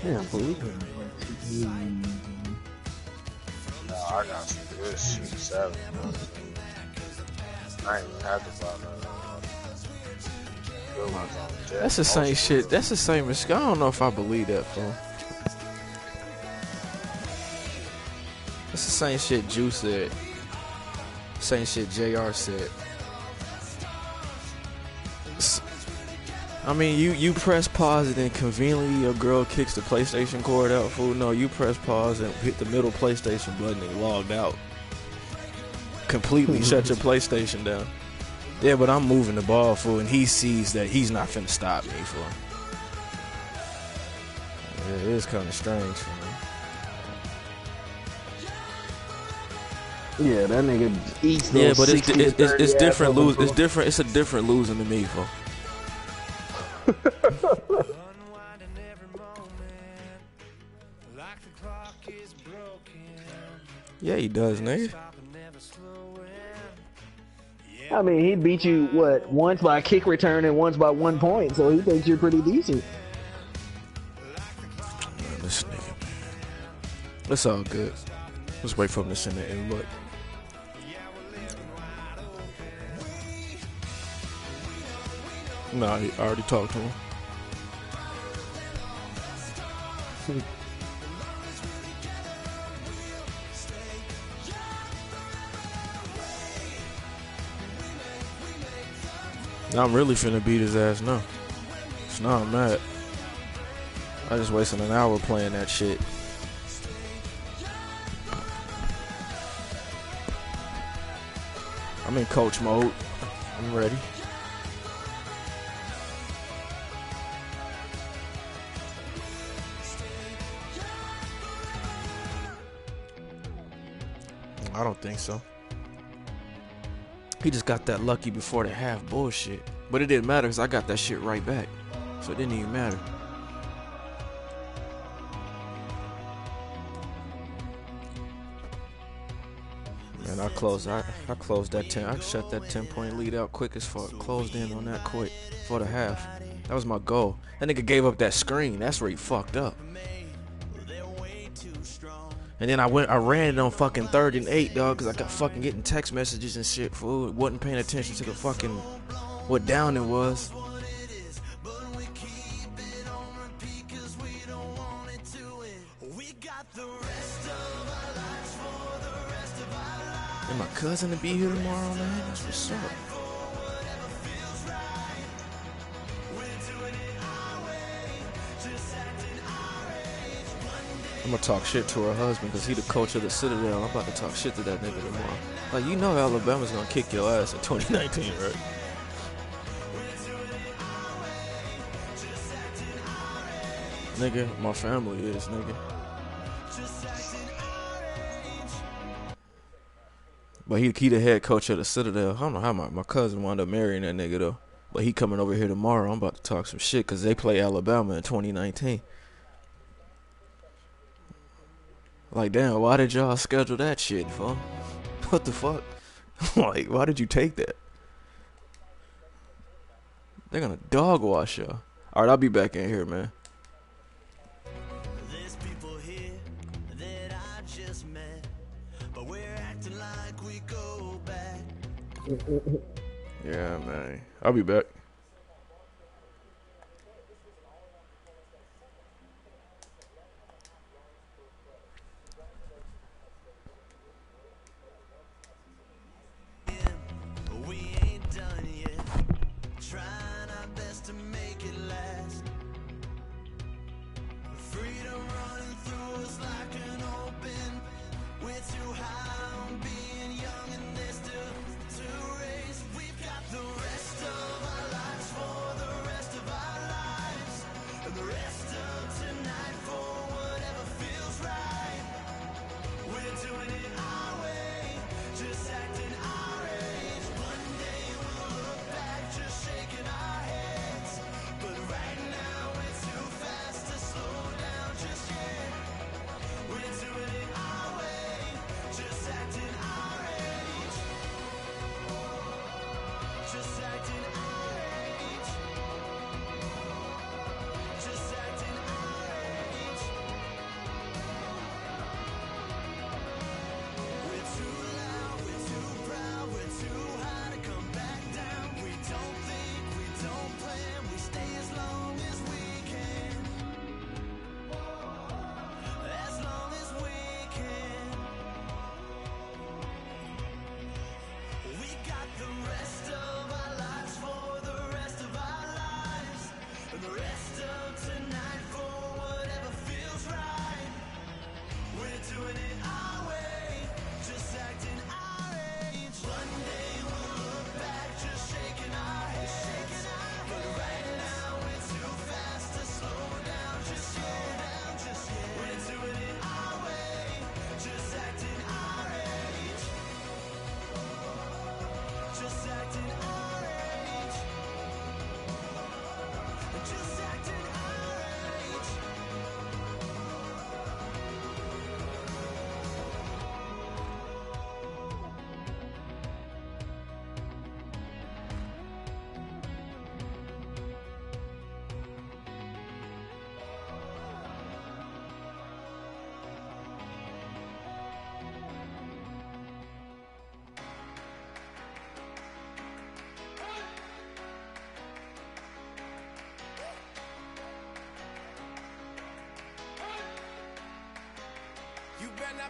Damn, believe it. No, I got some good shit. 7. I ain't even have to buy none. Good ones on deck. That's the same shit. That's the same as. I don't know if I believe that, fool. That's the same shit Juice said. Same shit JR said. I mean, you press pause and then conveniently your girl kicks the PlayStation cord out, fool. No, you press pause and hit the middle PlayStation button and logged out. Completely shut your PlayStation down. Yeah, but I'm moving the ball, fool, and he sees that he's not finna stop me, fool. Yeah, it is kind of strange for me. Yeah, that nigga eats those Yeah, but it's 60 to 30 different. assholes, It's fool. different. It's a different losing to me, fool. Yeah, he does, nigga. I mean, he beat you, what, once by a kick return and once by 1 point, so he thinks you're pretty decent. Man, this nigga, man. It's all good. Let's wait for him to send the invite. Nah, I already talked to him. Now I'm really finna beat his ass now. So now I'm mad. I just wasted an hour playing that shit. I'm in coach mode. I'm ready. I don't think so. He just got that lucky before the half bullshit. But it didn't matter because I got that shit right back. So it didn't even matter. Man, I closed that 10. I shut that 10-point lead out quick as fuck. Closed in on that quick for the half. That was my goal. That nigga gave up that screen. That's where he fucked up. And then I ran it on fucking 3rd and 8, dog, because I got fucking getting text messages and shit, fool. Wasn't paying attention to the fucking, what down it was. And my cousin to be here tomorrow, man. That's what's up. I'm gonna talk shit to her husband because he the coach of the Citadel. I'm about to talk shit to that nigga tomorrow. Like, you know Alabama's gonna kick your ass in 2019, right? Nigga, my family is, nigga. But he the head coach of the Citadel. I don't know how my cousin wound up marrying that nigga, though. But he coming over here tomorrow. I'm about to talk some shit because they play Alabama in 2019. Like, damn, why did y'all schedule that shit, fool? What the fuck? Like, why did you take that? They're gonna dog wash y'all. Alright, I'll be back in here, man. There's people here that I just met, but we're acting like we go back. Yeah, man. I'll be back.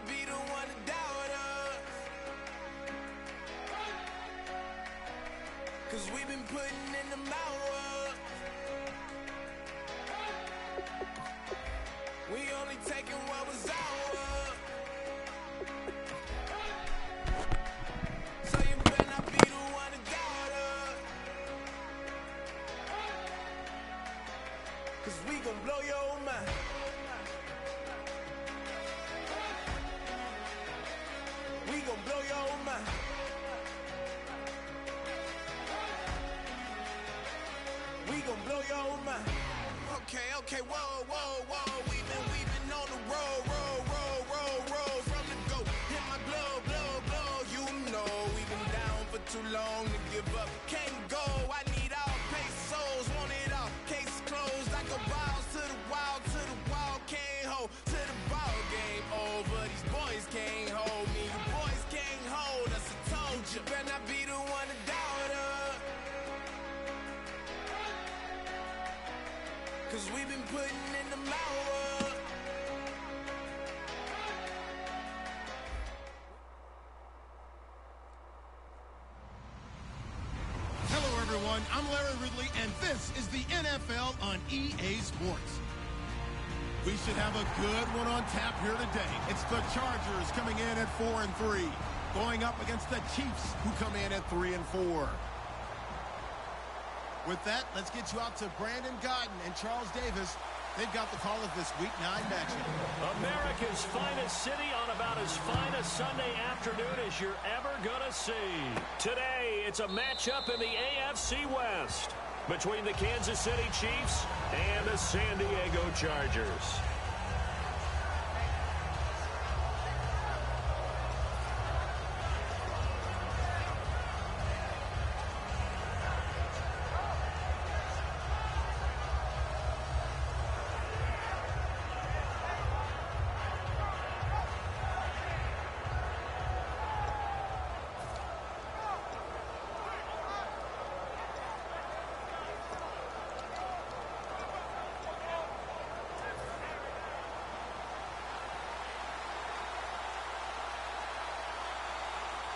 be the one to doubt us. 'Cause we've been putting in the hours. We only taking what was ours. So you better not be the one to doubt us. 'Cause we gon' blow your mind. We gon' blow your mind. We gon' blow your mind. Okay, whoa. We've been on the road. From the go, hit my blow. You know we've been down for too long to give up. Can't go, I need all pesos, want it all. Case closed, I go wild to the wild, can't hold to the ball game over. These boys can't hold me, you boys can't hold us. I told you, better not be the one to doubt us. 'Cause we've been putting in the hours. Hello, everyone. I'm Larry Ridley, and this is the NFL on EA Sports. We should have a good one on tap here today. It's the Chargers coming in at 4-3, going up against the Chiefs, who come in at 3-4. With that, let's get you out to Brandon Gaudin and Charles Davis. They've got the call of this Week 9 matchup. America's finest city on about as fine a Sunday afternoon as you're ever gonna see. Today, it's a matchup in the AFC West between the Kansas City Chiefs and the San Diego Chargers.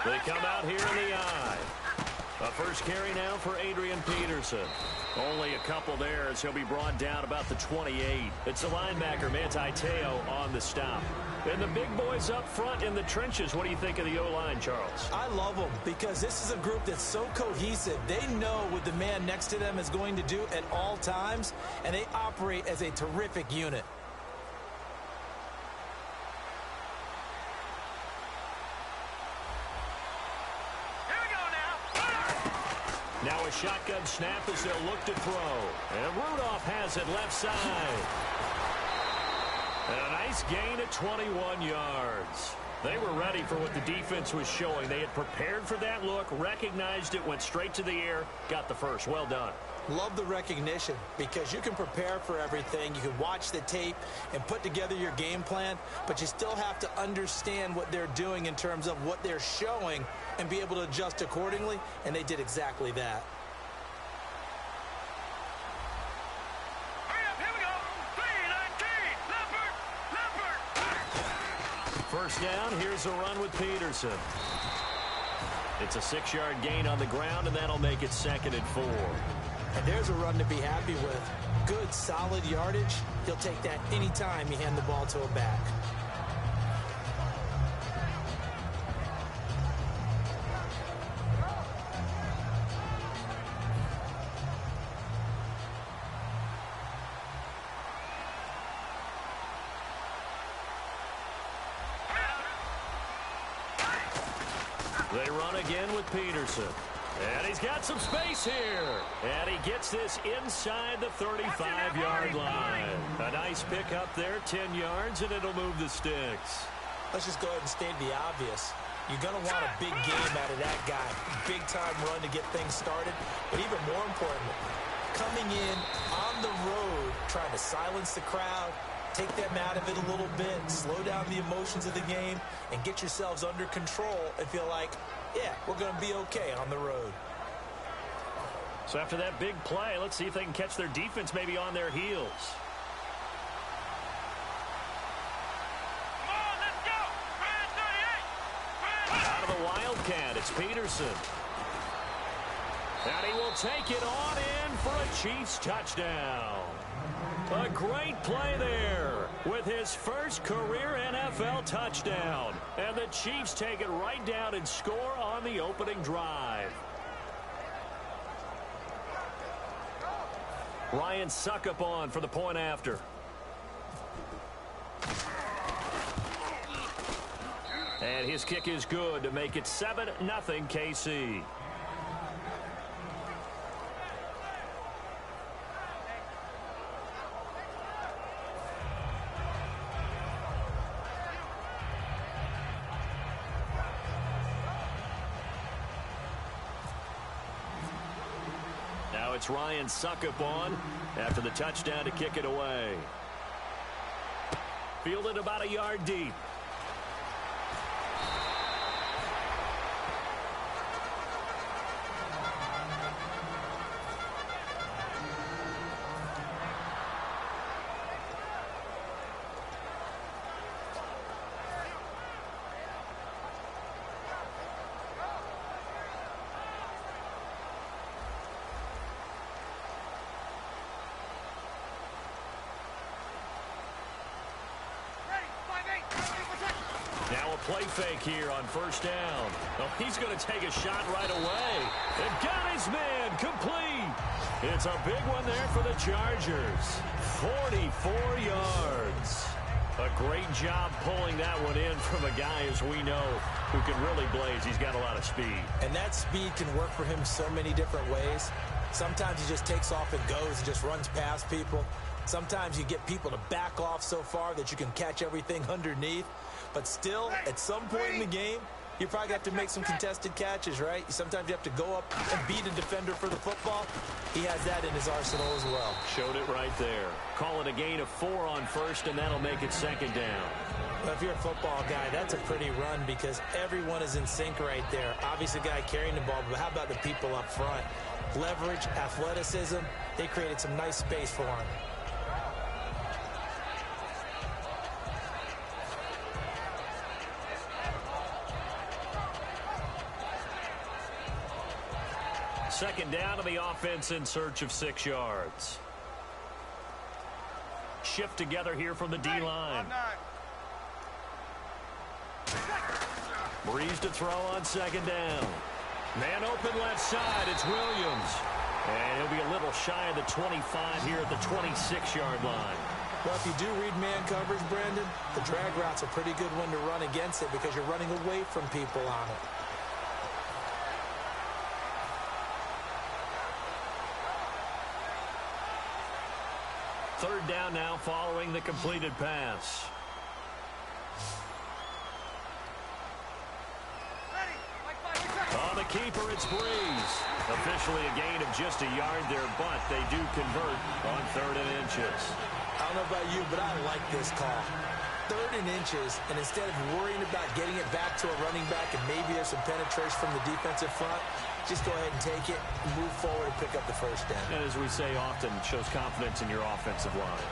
They come out here in the eye. A first carry now for Adrian Peterson. Only a couple there as he'll be brought down about the 28. It's the linebacker, Manti Te'o, on the stop. And the big boys up front in the trenches. What do you think of the O-line, Charles? I love them because this is a group that's so cohesive. They know what the man next to them is going to do at all times, and they operate as a terrific unit. Now a shotgun snap as they'll look to throw. And Rudolph has it left side. And a nice gain at 21 yards. They were ready for what the defense was showing. They had prepared for that look, recognized it, went straight to the air, got the first. Well done. Love the recognition because you can prepare for everything. You can watch the tape and put together your game plan, but you still have to understand what they're doing in terms of what they're showing and be able to adjust accordingly, and they did exactly that. Hurry up, here we go. 3-19, Leopard. First down, here's a run with Peterson. It's a 6-yard gain on the ground, and that'll make it 2nd and 4. And there's a run to be happy with. Good, solid yardage. He'll take that anytime you hand the ball to a back. They run again with Peterson. And he's got some space here. And he gets this inside the 35-yard line. A nice pickup there, 10 yards, and it'll move the sticks. Let's just go ahead and state the obvious. You're going to want a big game out of that guy. Big-time run to get things started. But even more importantly, coming in on the road, trying to silence the crowd, take them out of it a little bit, slow down the emotions of the game, and get yourselves under control and feel like, yeah, we're going to be okay on the road. So after that big play, let's see if they can catch their defense maybe on their heels. Come on, let's go. the Wildcat. It's Peterson. And he will take it on in for a Chiefs touchdown. A great play there with his first career NFL touchdown. And the Chiefs take it right down and score on the opening drive. Ryan Succop on for the point after. And his kick is good to make it 7-0 KC. Now it's Ryan Succop on after the touchdown to kick it away. Fielded about a yard deep. Now a play fake here on first down. Oh, he's going to take a shot right away. And got his man complete. It's a big one there for the Chargers. 44 yards. A great job pulling that one in from a guy, as we know, who can really blaze. He's got a lot of speed. And that speed can work for him so many different ways. Sometimes he just takes off and goes and just runs past people. Sometimes you get people to back off so far that you can catch everything underneath. But still, at some point in the game, you probably have to make some contested catches, right? Sometimes you have to go up and beat a defender for the football. He has that in his arsenal as well. Showed it right there. Call it a gain of 4 on first, and that'll make it second down. Well, if you're a football guy, that's a pretty run because everyone is in sync right there. Obviously, the guy carrying the ball, but how about the people up front? Leverage, athleticism, they created some nice space for him. Second down to the offense in search of 6 yards. Shift together here from the D-line. Breeze to throw on second down. Man open left side. It's Williams. And he'll be a little shy of the 25 here at the 26-yard line. Well, if you do read man coverage, Brandon, the drag route's a pretty good one to run against it because you're running away from people on it. Third down now following the completed pass. On the keeper, it's Breeze. Officially a gain of just a yard there, but they do convert on 3rd and inches. I don't know about you, but I like this call. 3rd and inches, and instead of worrying about getting it back to a running back and maybe there's some penetration from the defensive front, just go ahead and take it, move forward, and pick up the first down. And as we say often, it shows confidence in your offensive line.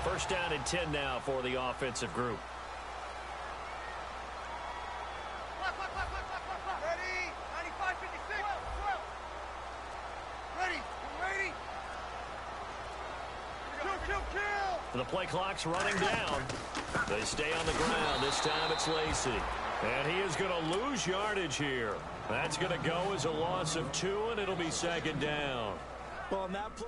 First down and 10 now for the offensive group. Ready? 95, 56. Ready? Ready? The play clock's running down. They stay on the ground. This time it's Lacy. And he is going to lose yardage here. That's going to go as a loss of 2, and it'll be second down. Well, on that play...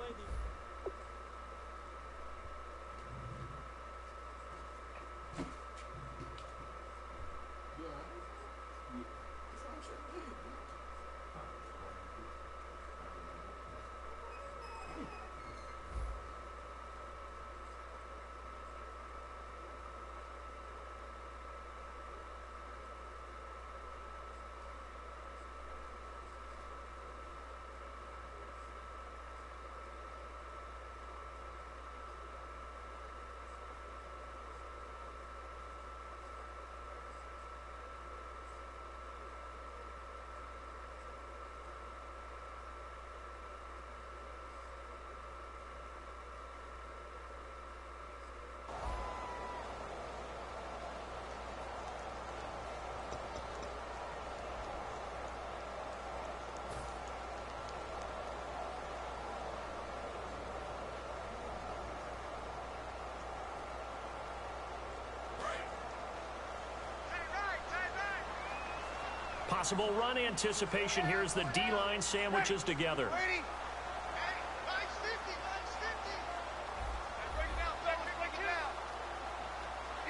Possible run anticipation here as the D-line sandwiches together. Brady.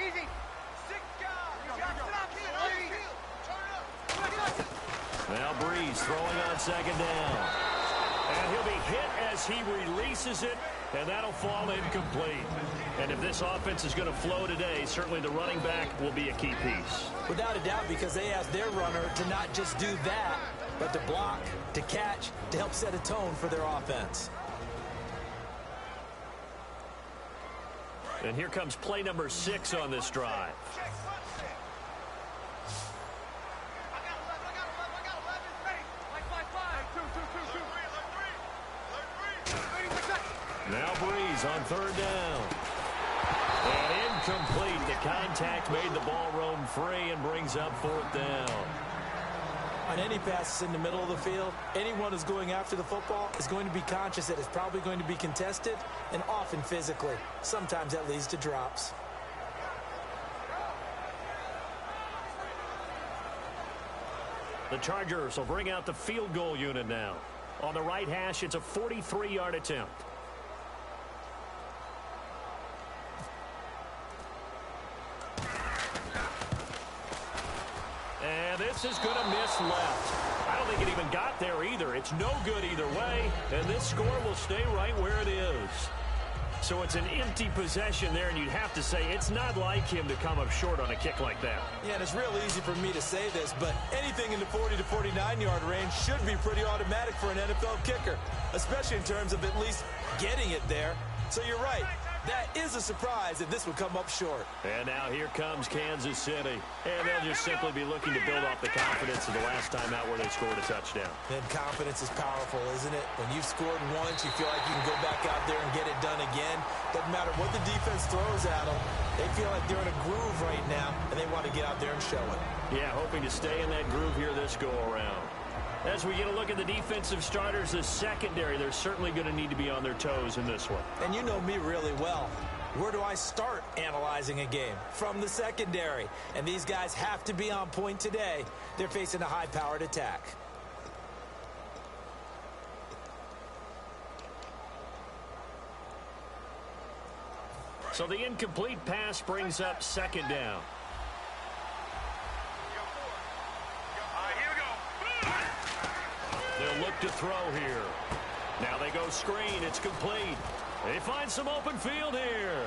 Easy. Now Breeze throwing on second down. And he'll be hit as he releases it, and that'll fall incomplete. And if this offense is going to flow today, certainly the running back will be a key piece. Without a doubt, because they asked their runner to not just do that, but to block, to catch, to help set a tone for their offense. And here comes play number 6 on this drive. Now Breeze on third down. And incomplete. The contact made the ball roam free and brings up fourth down. On any passes in the middle of the field, anyone who's going after the football is going to be conscious that it's probably going to be contested and often physically. Sometimes that leads to drops. The Chargers will bring out the field goal unit now. On the right hash, it's a 43-yard attempt. And this is going to miss left. I don't think it even got there either. It's no good either way, and this score will stay right where it is. So it's an empty possession there, and you'd have to say it's not like him to come up short on a kick like that. Yeah, and it's real easy for me to say this, but anything in the 40 to 49-yard range should be pretty automatic for an NFL kicker, especially in terms of at least getting it there. So you're right. That is a surprise that this would come up short. And now here comes Kansas City. And they'll just simply be looking to build off the confidence of the last time out where they scored a touchdown. And confidence is powerful, isn't it? When you've scored once, you feel like you can go back out there and get it done again. Doesn't matter what the defense throws at them. They feel like they're in a groove right now, and they want to get out there and show it. Yeah, hoping to stay in that groove here this go-around. As we get a look at the defensive starters, the secondary, they're certainly going to need to be on their toes in this one. And you know me really well. Where do I start analyzing a game? From the secondary. And these guys have to be on point today. They're facing a high-powered attack. So the incomplete pass brings up second down. They'll look to throw here. Now they go screen. It's complete. They find some open field here.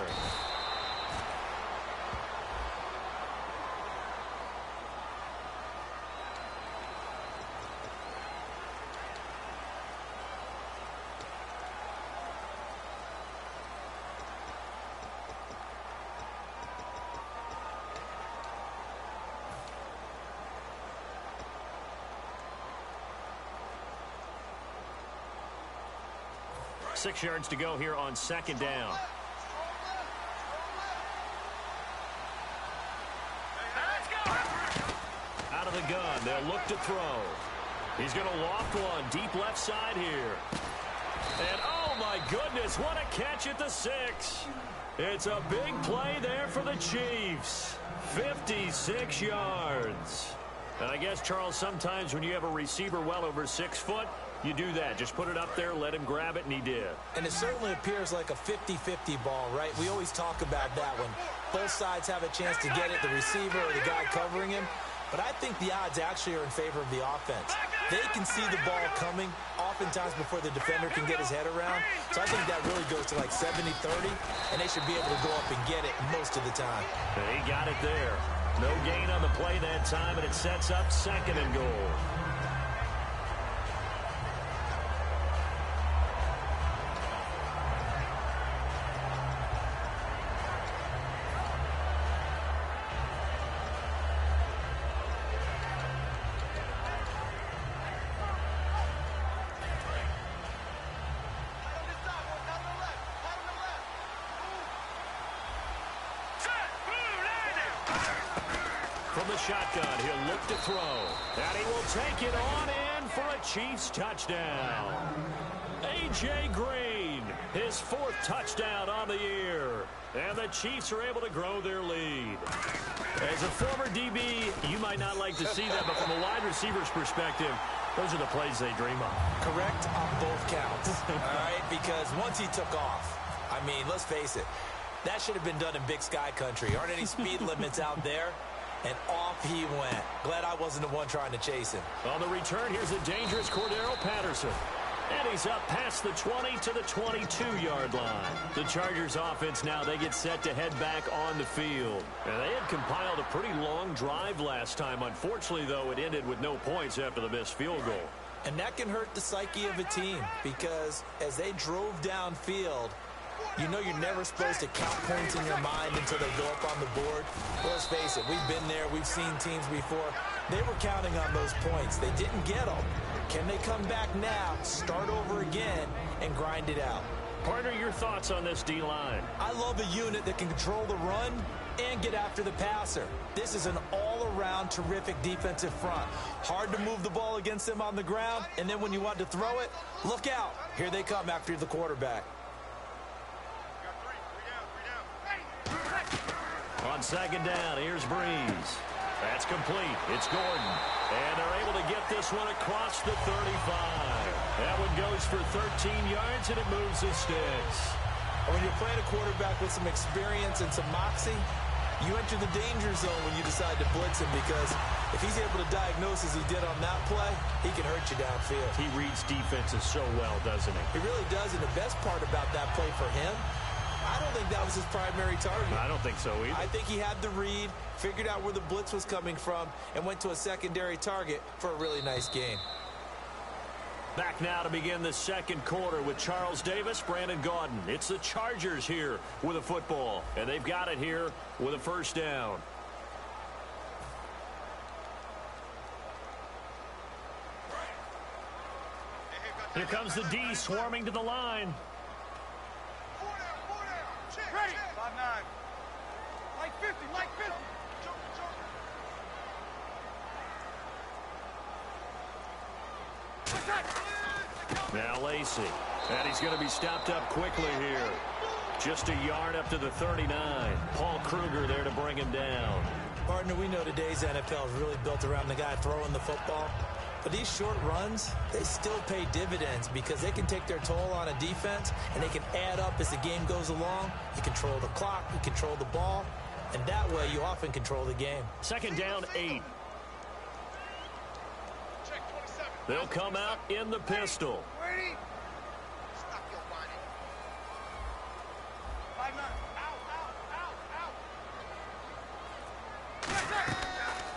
Six yards to go here on second down. Out of the gun, they'll look to throw. He's going to loft one deep left side here. And oh my goodness, what a catch at the 6. It's a big play there for the Chiefs. 56 yards. And I guess, Charles, sometimes when you have a receiver well over 6 foot, you do that. Just put it up there, let him grab it, and he did. And it certainly appears like a 50-50 ball, right? We always talk about that when both sides have a chance to get it, the receiver or the guy covering him. But I think the odds actually are in favor of the offense. They can see the ball coming oftentimes before the defender can get his head around. So I think that really goes to like 70-30, and they should be able to go up and get it most of the time. And he got it there. No gain on the play that time, and it sets up second and goal. From the shotgun, he'll look to throw. And he will take it on in for a Chiefs touchdown. A.J. Green, his 4th touchdown on the year. And the Chiefs are able to grow their lead. As a former DB, you might not like to see that, but from a wide receiver's perspective, those are the plays they dream of. Correct on both counts, all right? Because once he took off, I mean, let's face it, that should have been done in Big Sky country. Aren't any speed limits out there? And off he went. Glad I wasn't the one trying to chase him. On the return, here's a dangerous Cordero Patterson. And he's up past the 20 to the 22-yard line. The Chargers offense now, they get set to head back on the field. And they had compiled a pretty long drive last time. Unfortunately, though, it ended with no points after the missed field goal. And that can hurt the psyche of a team because as they drove downfield, you know you're never supposed to count points in your mind until they go up on the board. Well, let's face it, we've been there. We've seen teams before. They were counting on those points. They didn't get them. Can they come back now, start over again, and grind it out? Partner, your thoughts on this D-line? I love a unit that can control the run and get after the passer. This is an all-around terrific defensive front. Hard to move the ball against them on the ground, and then when you want to throw it, look out. Here they come after the quarterback. On second down, here's Breeze. That's complete. It's Gordon. And they're able to get this one across the 35. That one goes for 13 yards, and it moves the sticks. When you're playing a quarterback with some experience and some moxie, you enter the danger zone when you decide to blitz him because if he's able to diagnose as he did on that play, he can hurt you downfield. He reads defenses so well, doesn't he? He really does, and the best part about that play for him, I don't think that was his primary target. I don't think so either. I think he had the read, figured out where the blitz was coming from, and went to a secondary target for a really nice game. Back now to begin the second quarter with Charles Davis, Brandon Gaudin. It's the Chargers here with a football, and they've got it here with a first down. Here comes the D swarming to the line. Ready. 5-9. Like 50, like 50. Now Lacey. And he's going to be stopped up quickly here. Just a yard up to the 39. Paul Kruger there to bring him down. Partner, we know today's NFL is really built around the guy throwing the football. But these short runs, they still pay dividends because they can take their toll on a defense and they can add up as the game goes along. You control the clock, you control the ball, and that way you often control the game. Second down, 8. They'll come out in the pistol. Ready. Stop your whining. 5-9.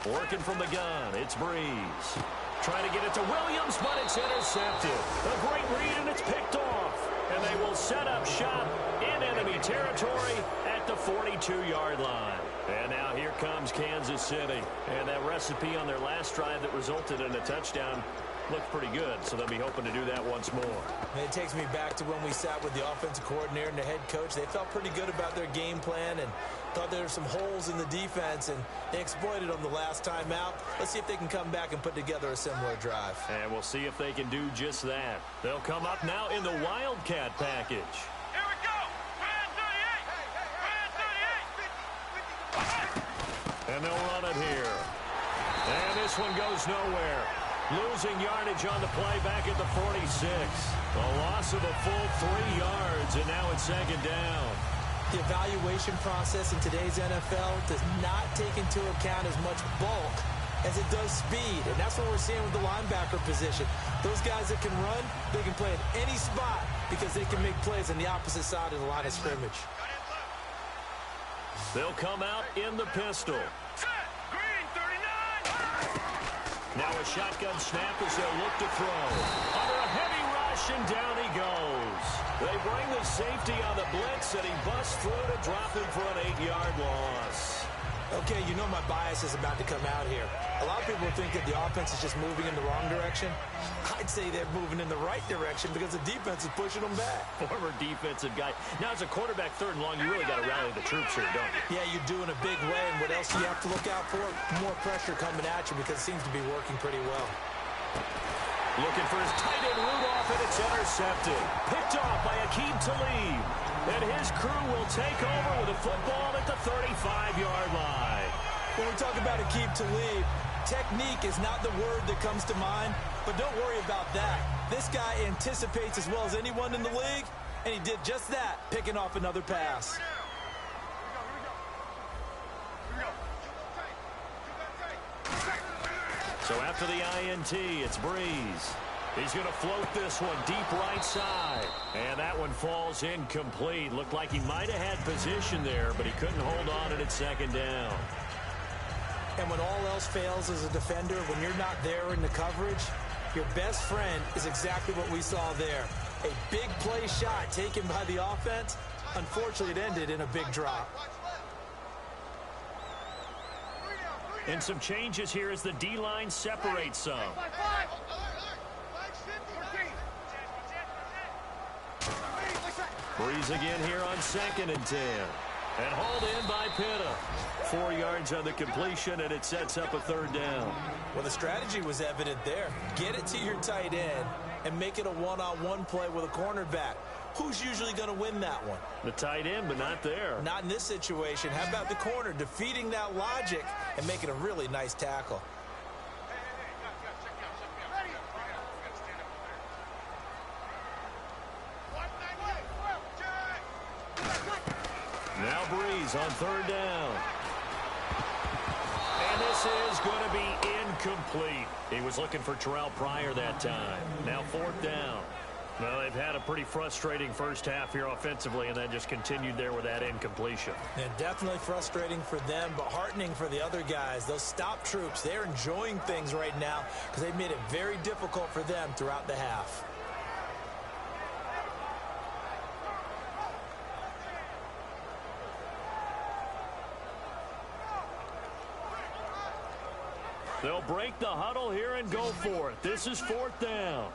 Out. Working from the gun, it's Breeze. Trying to get it to Williams, but it's intercepted. A great read, and it's picked off. And they will set up shop in enemy territory at the 42-yard line. And now here comes Kansas City. And that recipe on their last drive that resulted in a touchdown looked pretty good, so they'll be hoping to do that once more. It takes me back to when we sat with the offensive coordinator and the head coach. They felt pretty good about their game plan and thought there were some holes in the defense, and they exploited them the last time out. Let's see if they can come back and put together a similar drive. And we'll see if they can do just that. They'll come up now in the Wildcat package. Here we go. Brand 38. And they'll run it here. And this one goes nowhere. Losing yardage on the play back at the 46. A loss of a full 3 yards, and now it's second down. The evaluation process in today's NFL does not take into account as much bulk as it does speed, and that's what we're seeing with the linebacker position. Those guys that can run, they can play at any spot because they can make plays on the opposite side of the line of scrimmage. They'll come out in the pistol. Green 39. Now a shotgun snap as they'll look to throw. Under a heavy rush, and down he goes. They bring the safety on the blitz, and he busts through to drop him for an 8-yard loss. Okay, you know my bias is about to come out here. A lot of people think that the offense is just moving in the wrong direction. I'd say they're moving in the right direction because the defense is pushing them back. Former defensive guy. Now, as a quarterback, third and long, you really got to rally the troops here, don't you? Yeah, you do in a big way, and what else do you have to look out for? More pressure coming at you because it seems to be working pretty well. Looking for his tight end Rudolph, and it's intercepted. Picked off by Aqib Talib. And his crew will take over with a football at the 35-yard line. When we talk about Aqib Talib, technique is not the word that comes to mind, but don't worry about that. This guy anticipates as well as anyone in the league, and he did just that, picking off another pass. So after the INT, it's Breeze. He's going to float this one deep right side. And that one falls incomplete. Looked like he might have had position there, but he couldn't hold on at second down. And when all else fails as a defender, when you're not there in the coverage, your best friend is exactly what we saw there. A big play shot taken by the offense. Unfortunately, it ended in a big drop. And some changes here as the D-line separates some. Breeze again here on 2nd and 10. And hauled in by Pitta. 4 yards on the completion, and it sets up a 3rd down. Well, the strategy was evident there. Get it to your tight end and make it a one-on-one play with a cornerback. Who's usually going to win that one? The tight end, but not there. Not in this situation. How about the corner defeating that logic and making a really nice tackle? Now Breeze on 3rd down. And this is going to be incomplete. He was looking for Terrell Pryor that time. Now 4th down. Well, they've had a pretty frustrating first half here offensively, and then just continued there with that incompletion. Yeah, definitely frustrating for them, but heartening for the other guys. Those stop troops, they're enjoying things right now because they've made it very difficult for them throughout the half. They'll break the huddle here and go for it. This is 4th down.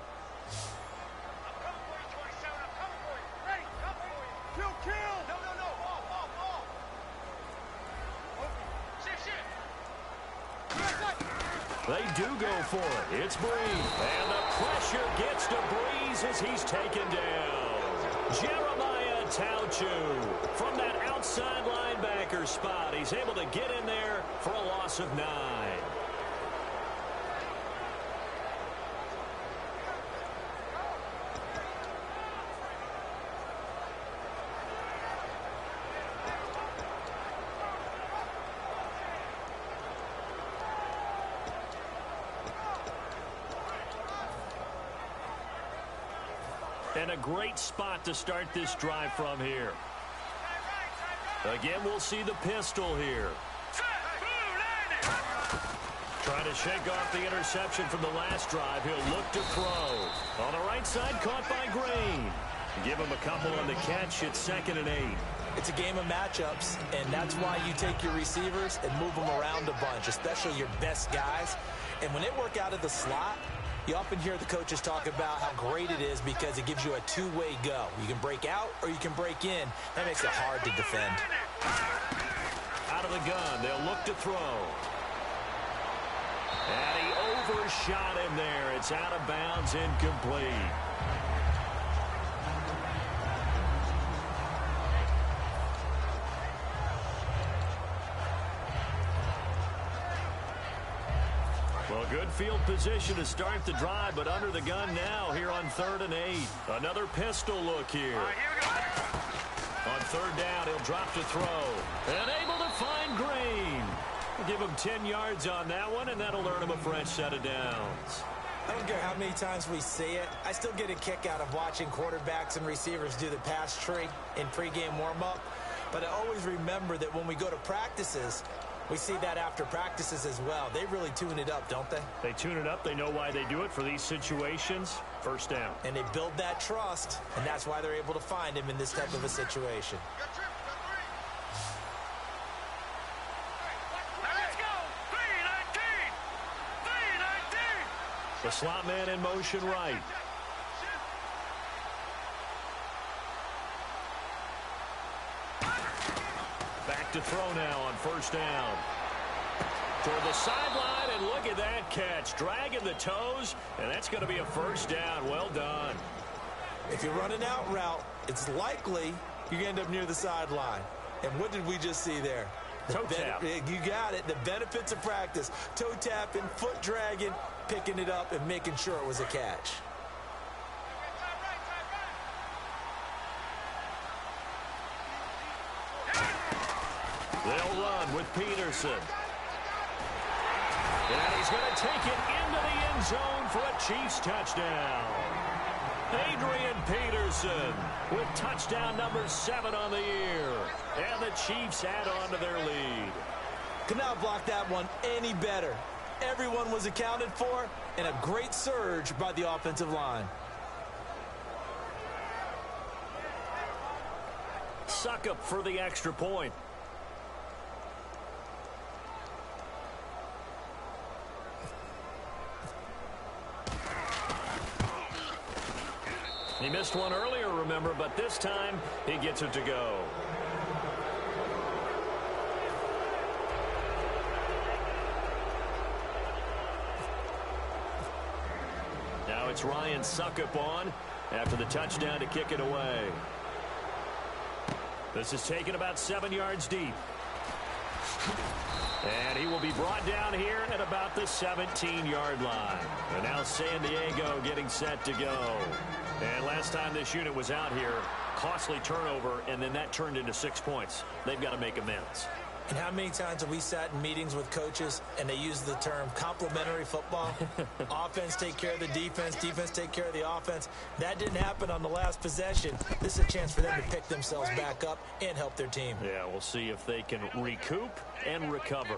They do go for it. It's Breeze. And the pressure gets to Breeze as he's taken down. Jeremiah Tauchu from that outside linebacker spot. He's able to get in there for a loss of 9. And a great spot to start this drive from here. Again, we'll see the pistol here. Trying to shake off the interception from the last drive. He'll look to throw. On the right side, caught by Green. Give him a couple on the catch. It's 2nd and 8. It's a game of matchups, and that's why you take your receivers and move them around a bunch, especially your best guys. And when they work out of the slot, you often hear the coaches talk about how great it is because it gives you a two-way go. You can break out or you can break in. That makes it hard to defend. Out of the gun, they'll look to throw. And he overshot him there. It's out of bounds, incomplete. Well, good field position to start the drive, but under the gun now here on 3rd and 8. Another pistol look here. On 3rd down, he'll drop to throw. And able to find Green. We'll give him 10 yards on that one, and that'll earn him a fresh set of downs. I don't care how many times we say it. I still get a kick out of watching quarterbacks and receivers do the pass tree in pregame warm-up. But I always remember that when we go to practices, we see that after practices as well. They really tune it up, don't they? They tune it up. They know why they do it for these situations. 1st down. And they build that trust, and that's why they're able to find him in this type of a situation. The slot man in motion right. Back to throw now on 1st down. Toward the sideline, and look at that catch. Dragging the toes, and that's going to be a 1st down. Well done. If you run an out route, it's likely you end up near the sideline. And what did we just see there? Toe tap. You got it. The benefits of practice. Toe tapping, foot dragging, picking it up, and making sure it was a catch. They'll run with Peterson. And he's going to take it into the end zone for a Chiefs touchdown. Adrian Peterson with touchdown number 7 on the year. And the Chiefs add on to their lead. Could not block that one any better. Everyone was accounted for, and a great surge by the offensive line. Succop for the extra point. He missed one earlier, remember, but this time he gets it to go. Now it's Ryan Succop on after the touchdown to kick it away. This is taken about 7 yards deep. And he will be brought down here at about the 17-yard line. And now San Diego getting set to go. And last time this unit was out here, costly turnover, and then that turned into 6 points. They've got to make amends. And how many times have we sat in meetings with coaches and they use the term complementary football? Offense take care of the defense, defense take care of the offense. That didn't happen on the last possession. This is a chance for them to pick themselves back up and help their team. Yeah, we'll see if they can recoup and recover.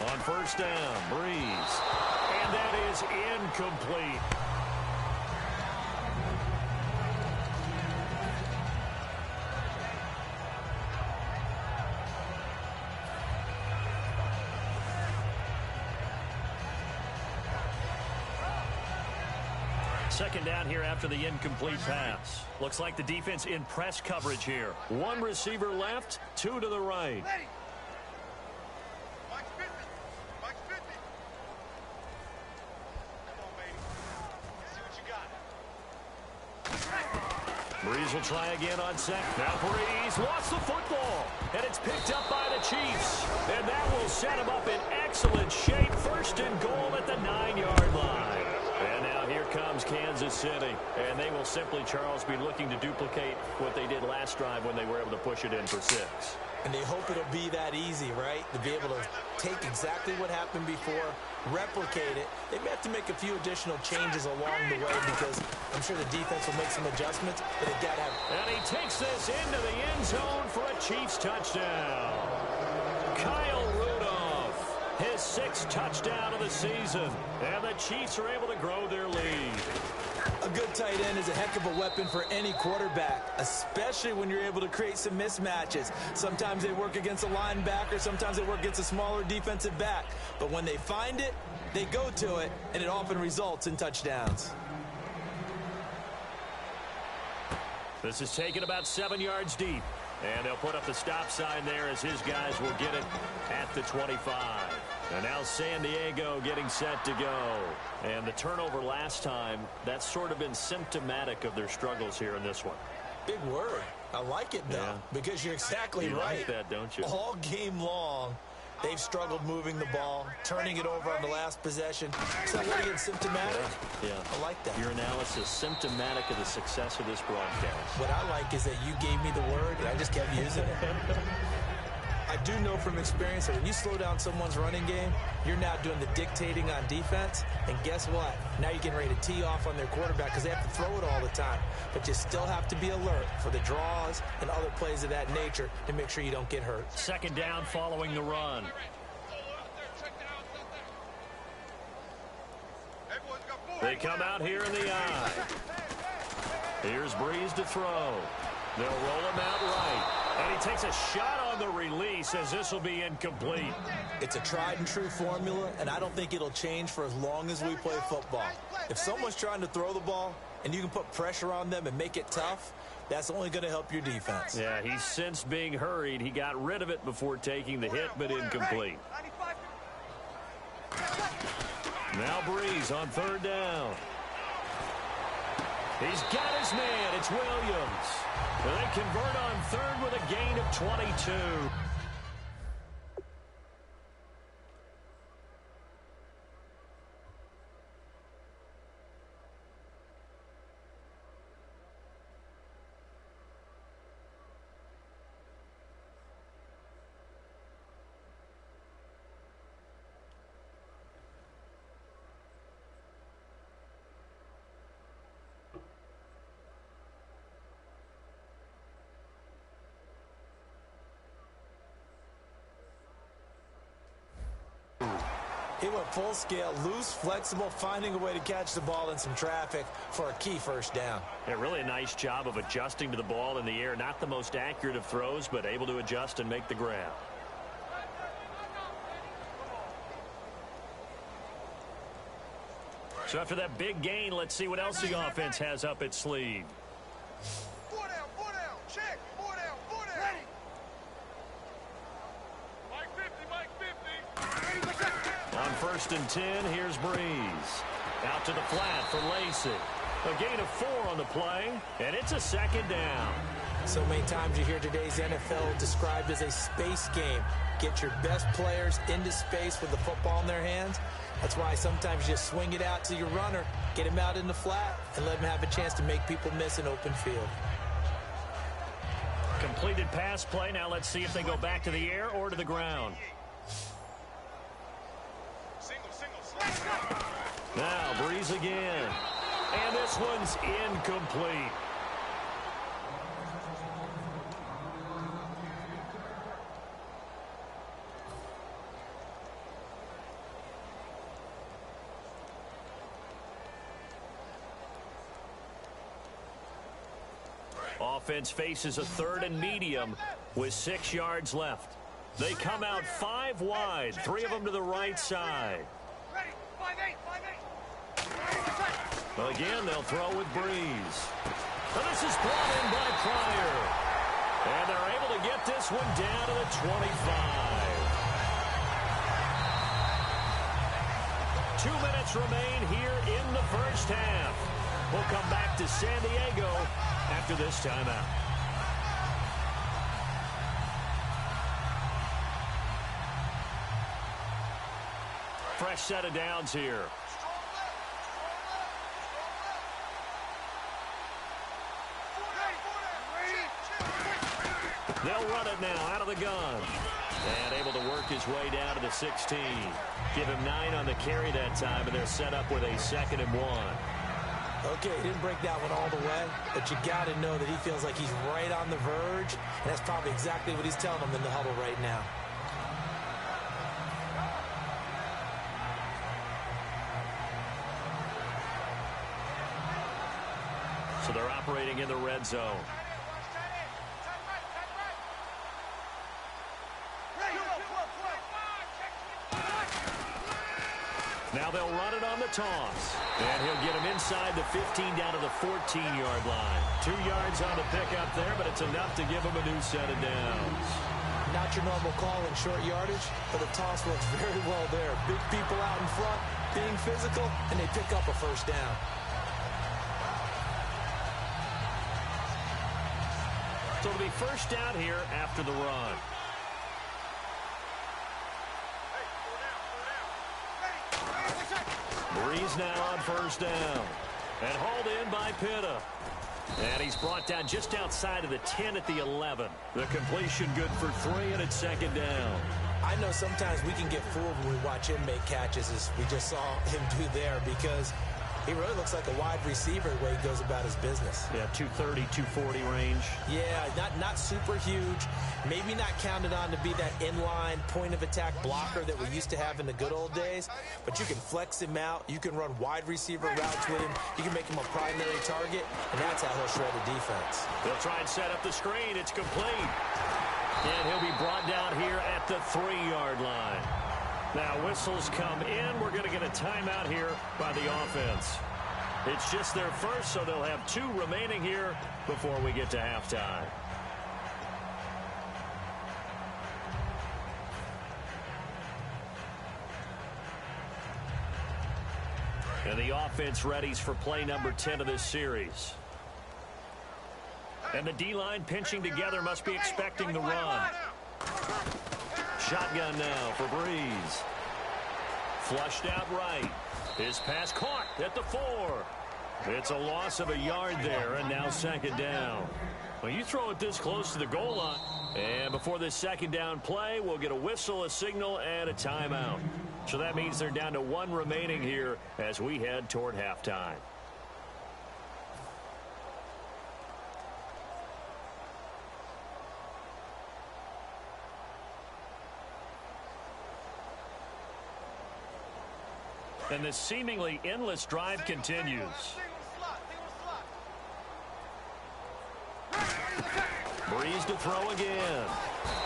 On first down, Breeze. And that is incomplete. Second down here after the incomplete pass. Looks like the defense in press coverage here. One receiver left, 2 to the right. Breeze will try again on second. Now Breeze lost the football, and it's picked up by the Chiefs. And that will set him up in excellent shape. First and goal at the 9-yard line. And now here comes Kansas City. And they will simply, Charles, be looking to duplicate what they did last drive when they were able to push it in for 6. And they hope it'll be that easy, right? To be able to take exactly what happened before, replicate it. They may have to make a few additional changes along the way because I'm sure the defense will make some adjustments, but they've got to have... And he takes this into the end zone for a Chiefs touchdown. Kyle Rudolph, his 6th touchdown of the season. And the Chiefs are able to grow their lead. A good tight end is a heck of a weapon for any quarterback, especially when you're able to create some mismatches. Sometimes they work against a linebacker, sometimes they work against a smaller defensive back. But when they find it, they go to it, and it often results in touchdowns. This is taken about 7 yards deep. And they'll put up the stop sign there as his guys will get it at the 25. And now San Diego getting set to go. And the turnover last time, that's sort of been symptomatic of their struggles here in this one. Big word. I like it, though, because you're exactly you right. Like that, don't you? All game long, they've struggled moving the ball, turning it over on the last possession. So what are you, symptomatic? Yeah. I like that. Your analysis symptomatic of the success of this broadcast. What I like is that you gave me the word, and I just kept using it. I do know from experience that when you slow down someone's running game, you're now doing the dictating on defense. And guess what? Now you're getting ready to tee off on their quarterback because they have to throw it all the time. But you still have to be alert for the draws and other plays of that nature to make sure you don't get hurt. Second down following the run. They come out here in the eye. Here's Breeze to throw. They'll roll him out right. And he takes a shot on the release as this will be incomplete. It's a tried and true formula, and I don't think it'll change for as long as we play football. If someone's trying to throw the ball and you can put pressure on them and make it tough, that's only going to help your defense. Yeah, he's since being hurried. He got rid of it before taking the hit, but incomplete. Now Breeze on third down. He's got his man. It's Williams. And they convert on third with a gain of 22. He went full scale, loose, flexible, finding a way to catch the ball in some traffic for a key first down. Yeah, really a nice job of adjusting to the ball in the air. Not the most accurate of throws, but able to adjust and make the grab. So after that big gain, let's see what else the offense has up its sleeve. 4 down, check, 4 down, 4 down. Ready. Mike 50. On 1st and 10, here's Breeze. Out to the flat for Lacy. A gain of 4 on the play, and it's a second down. So many times you hear today's NFL described as a space game. Get your best players into space with the football in their hands. That's why sometimes you just swing it out to your runner, get him out in the flat, and let him have a chance to make people miss an open field. Completed pass play. Now let's see if they go back to the air or to the ground. Now Breeze again. And this one's incomplete. Offense faces a 3rd and medium with 6 yards left. They come out 5 wide, 3 of them to the right side. Well, again, they'll throw with Breeze. And this is brought in by Pryor. And they're able to get this one down to the 25. 2 minutes remain here in the first half. We'll come back to San Diego after this timeout. Fresh set of downs here. They'll run it now out of the gun. And able to work his way down to the 16. Give him 9 on the carry that time, and they're set up with a 2nd and 1. Okay, he didn't break that one all the way, but you got to know that he feels like he's right on the verge, and that's probably exactly what he's telling them in the huddle right now. So they're operating in the red zone. Now they'll run it on the toss. And he'll get him inside the 15 down to the 14-yard line. 2 yards on the pickup there, but it's enough to give him a new set of downs. Not your normal call in short yardage, but the toss works very well there. Big people out in front, being physical, and they pick up a first down. So it'll be first down here after the run. Breeze now on first down. And hauled in by Pitta. And he's brought down just outside of the 10 at the 11. The completion good for 3, and it's 2nd down. I know sometimes we can get fooled when we watch him make catches, as we just saw him do there, because he really looks like a wide receiver the way he goes about his business. Yeah, 230, 240 range. Yeah, not super huge. Maybe not counted on to be that inline point-of-attack blocker that we used to have in the good old days. But you can flex him out. You can run wide receiver routes with him. You can make him a primary target, and that's how he'll shred a defense. They'll try and set up the screen. It's complete. And he'll be brought down here at the 3-yard line. Now, whistles come in. We're going to get a timeout here by the offense. It's just their first, so they'll have 2 remaining here before we get to halftime. And the offense readies for play number 10 of this series. And the D-line pinching together must be expecting the run. Shotgun now for Breeze. Flushed out right. His pass caught at the 4. It's a loss of a yard there, and now second down. Well, you throw it this close to the goal line. And before this second down play, we'll get a whistle, a signal, and a timeout. So that means they're down to 1 remaining here as we head toward halftime. And this seemingly endless drive continues. Breeze to throw again.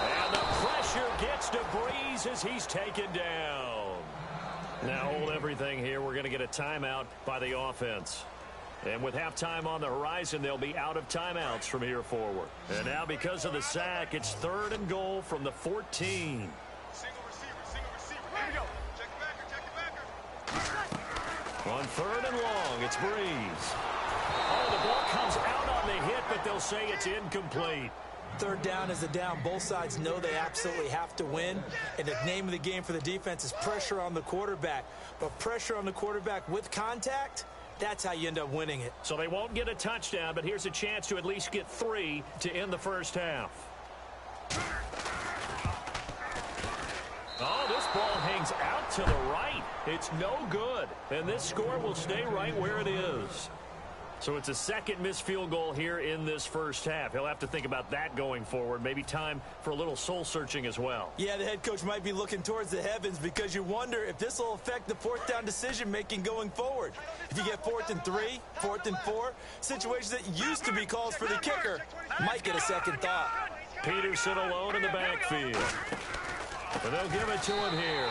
And the pressure gets to Breeze as he's taken down. Now hold everything here. We're going to get a timeout by the offense. And with halftime on the horizon, they'll be out of timeouts from here forward. And now because of the sack, it's 3rd and goal from the 14. Single receiver. Here we go. Check the backer. On 3rd and long, it's Breeze. Oh, the ball comes out on the hit, but they'll say it's incomplete. 3rd down is a down. Both sides know they absolutely have to win. And the name of the game for the defense is pressure on the quarterback. But pressure on the quarterback with contact, that's how you end up winning it. So they won't get a touchdown, but here's a chance to at least get 3 to end the first half. Oh, this ball hangs out to the right. It's no good. And this score will stay right where it is. So it's a second missed field goal here in this first half. He'll have to think about that going forward. Maybe time for a little soul-searching as well. Yeah, the head coach might be looking towards the heavens because you wonder if this will affect the 4th down decision-making going forward. If you get 4th and 3, 4th and 4, situations that used to be calls for the kicker might get a second thought. Peterson alone in the backfield. And they'll give it to him here.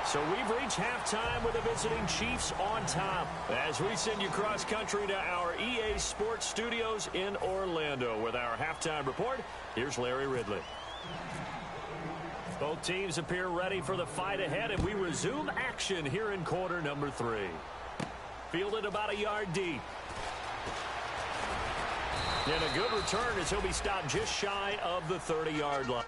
So we've reached halftime with the visiting Chiefs on top as we send you cross-country to our EA Sports Studios in Orlando with our halftime report. Here's Larry Ridley. Both teams appear ready for the fight ahead, and we resume action here in quarter number 3. Fielded about a yard deep. And a good return as he'll be stopped just shy of the 30-yard line.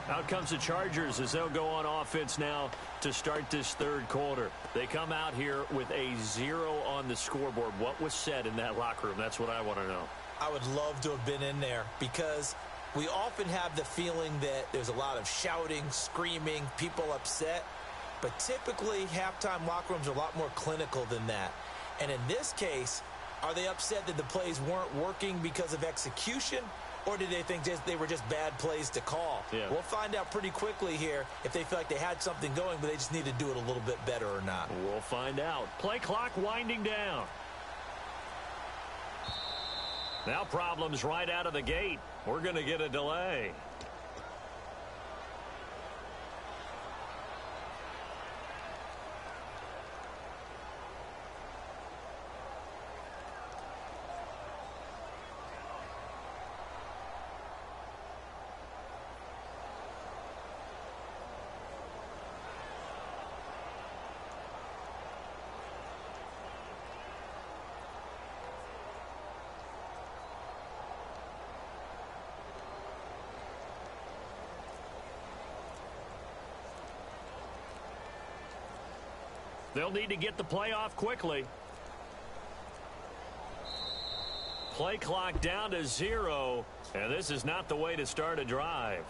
Out comes the Chargers as they'll go on offense now to start this 3rd quarter. They come out here with a 0 on the scoreboard. What was said in that locker room? That's what I want to know. I would love to have been in there because we often have the feeling that there's a lot of shouting, screaming, people upset. But typically, halftime locker rooms are a lot more clinical than that. And in this case, are they upset that the plays weren't working because of execution? Or did they think they were just bad plays to call? Yeah. We'll find out pretty quickly here if they feel like they had something going, but they just need to do it a little bit better or not. We'll find out. Play clock winding down. Now problems right out of the gate. We're going to get a delay. They'll need to get the play off quickly. Play clock down to 0, and this is not the way to start a drive.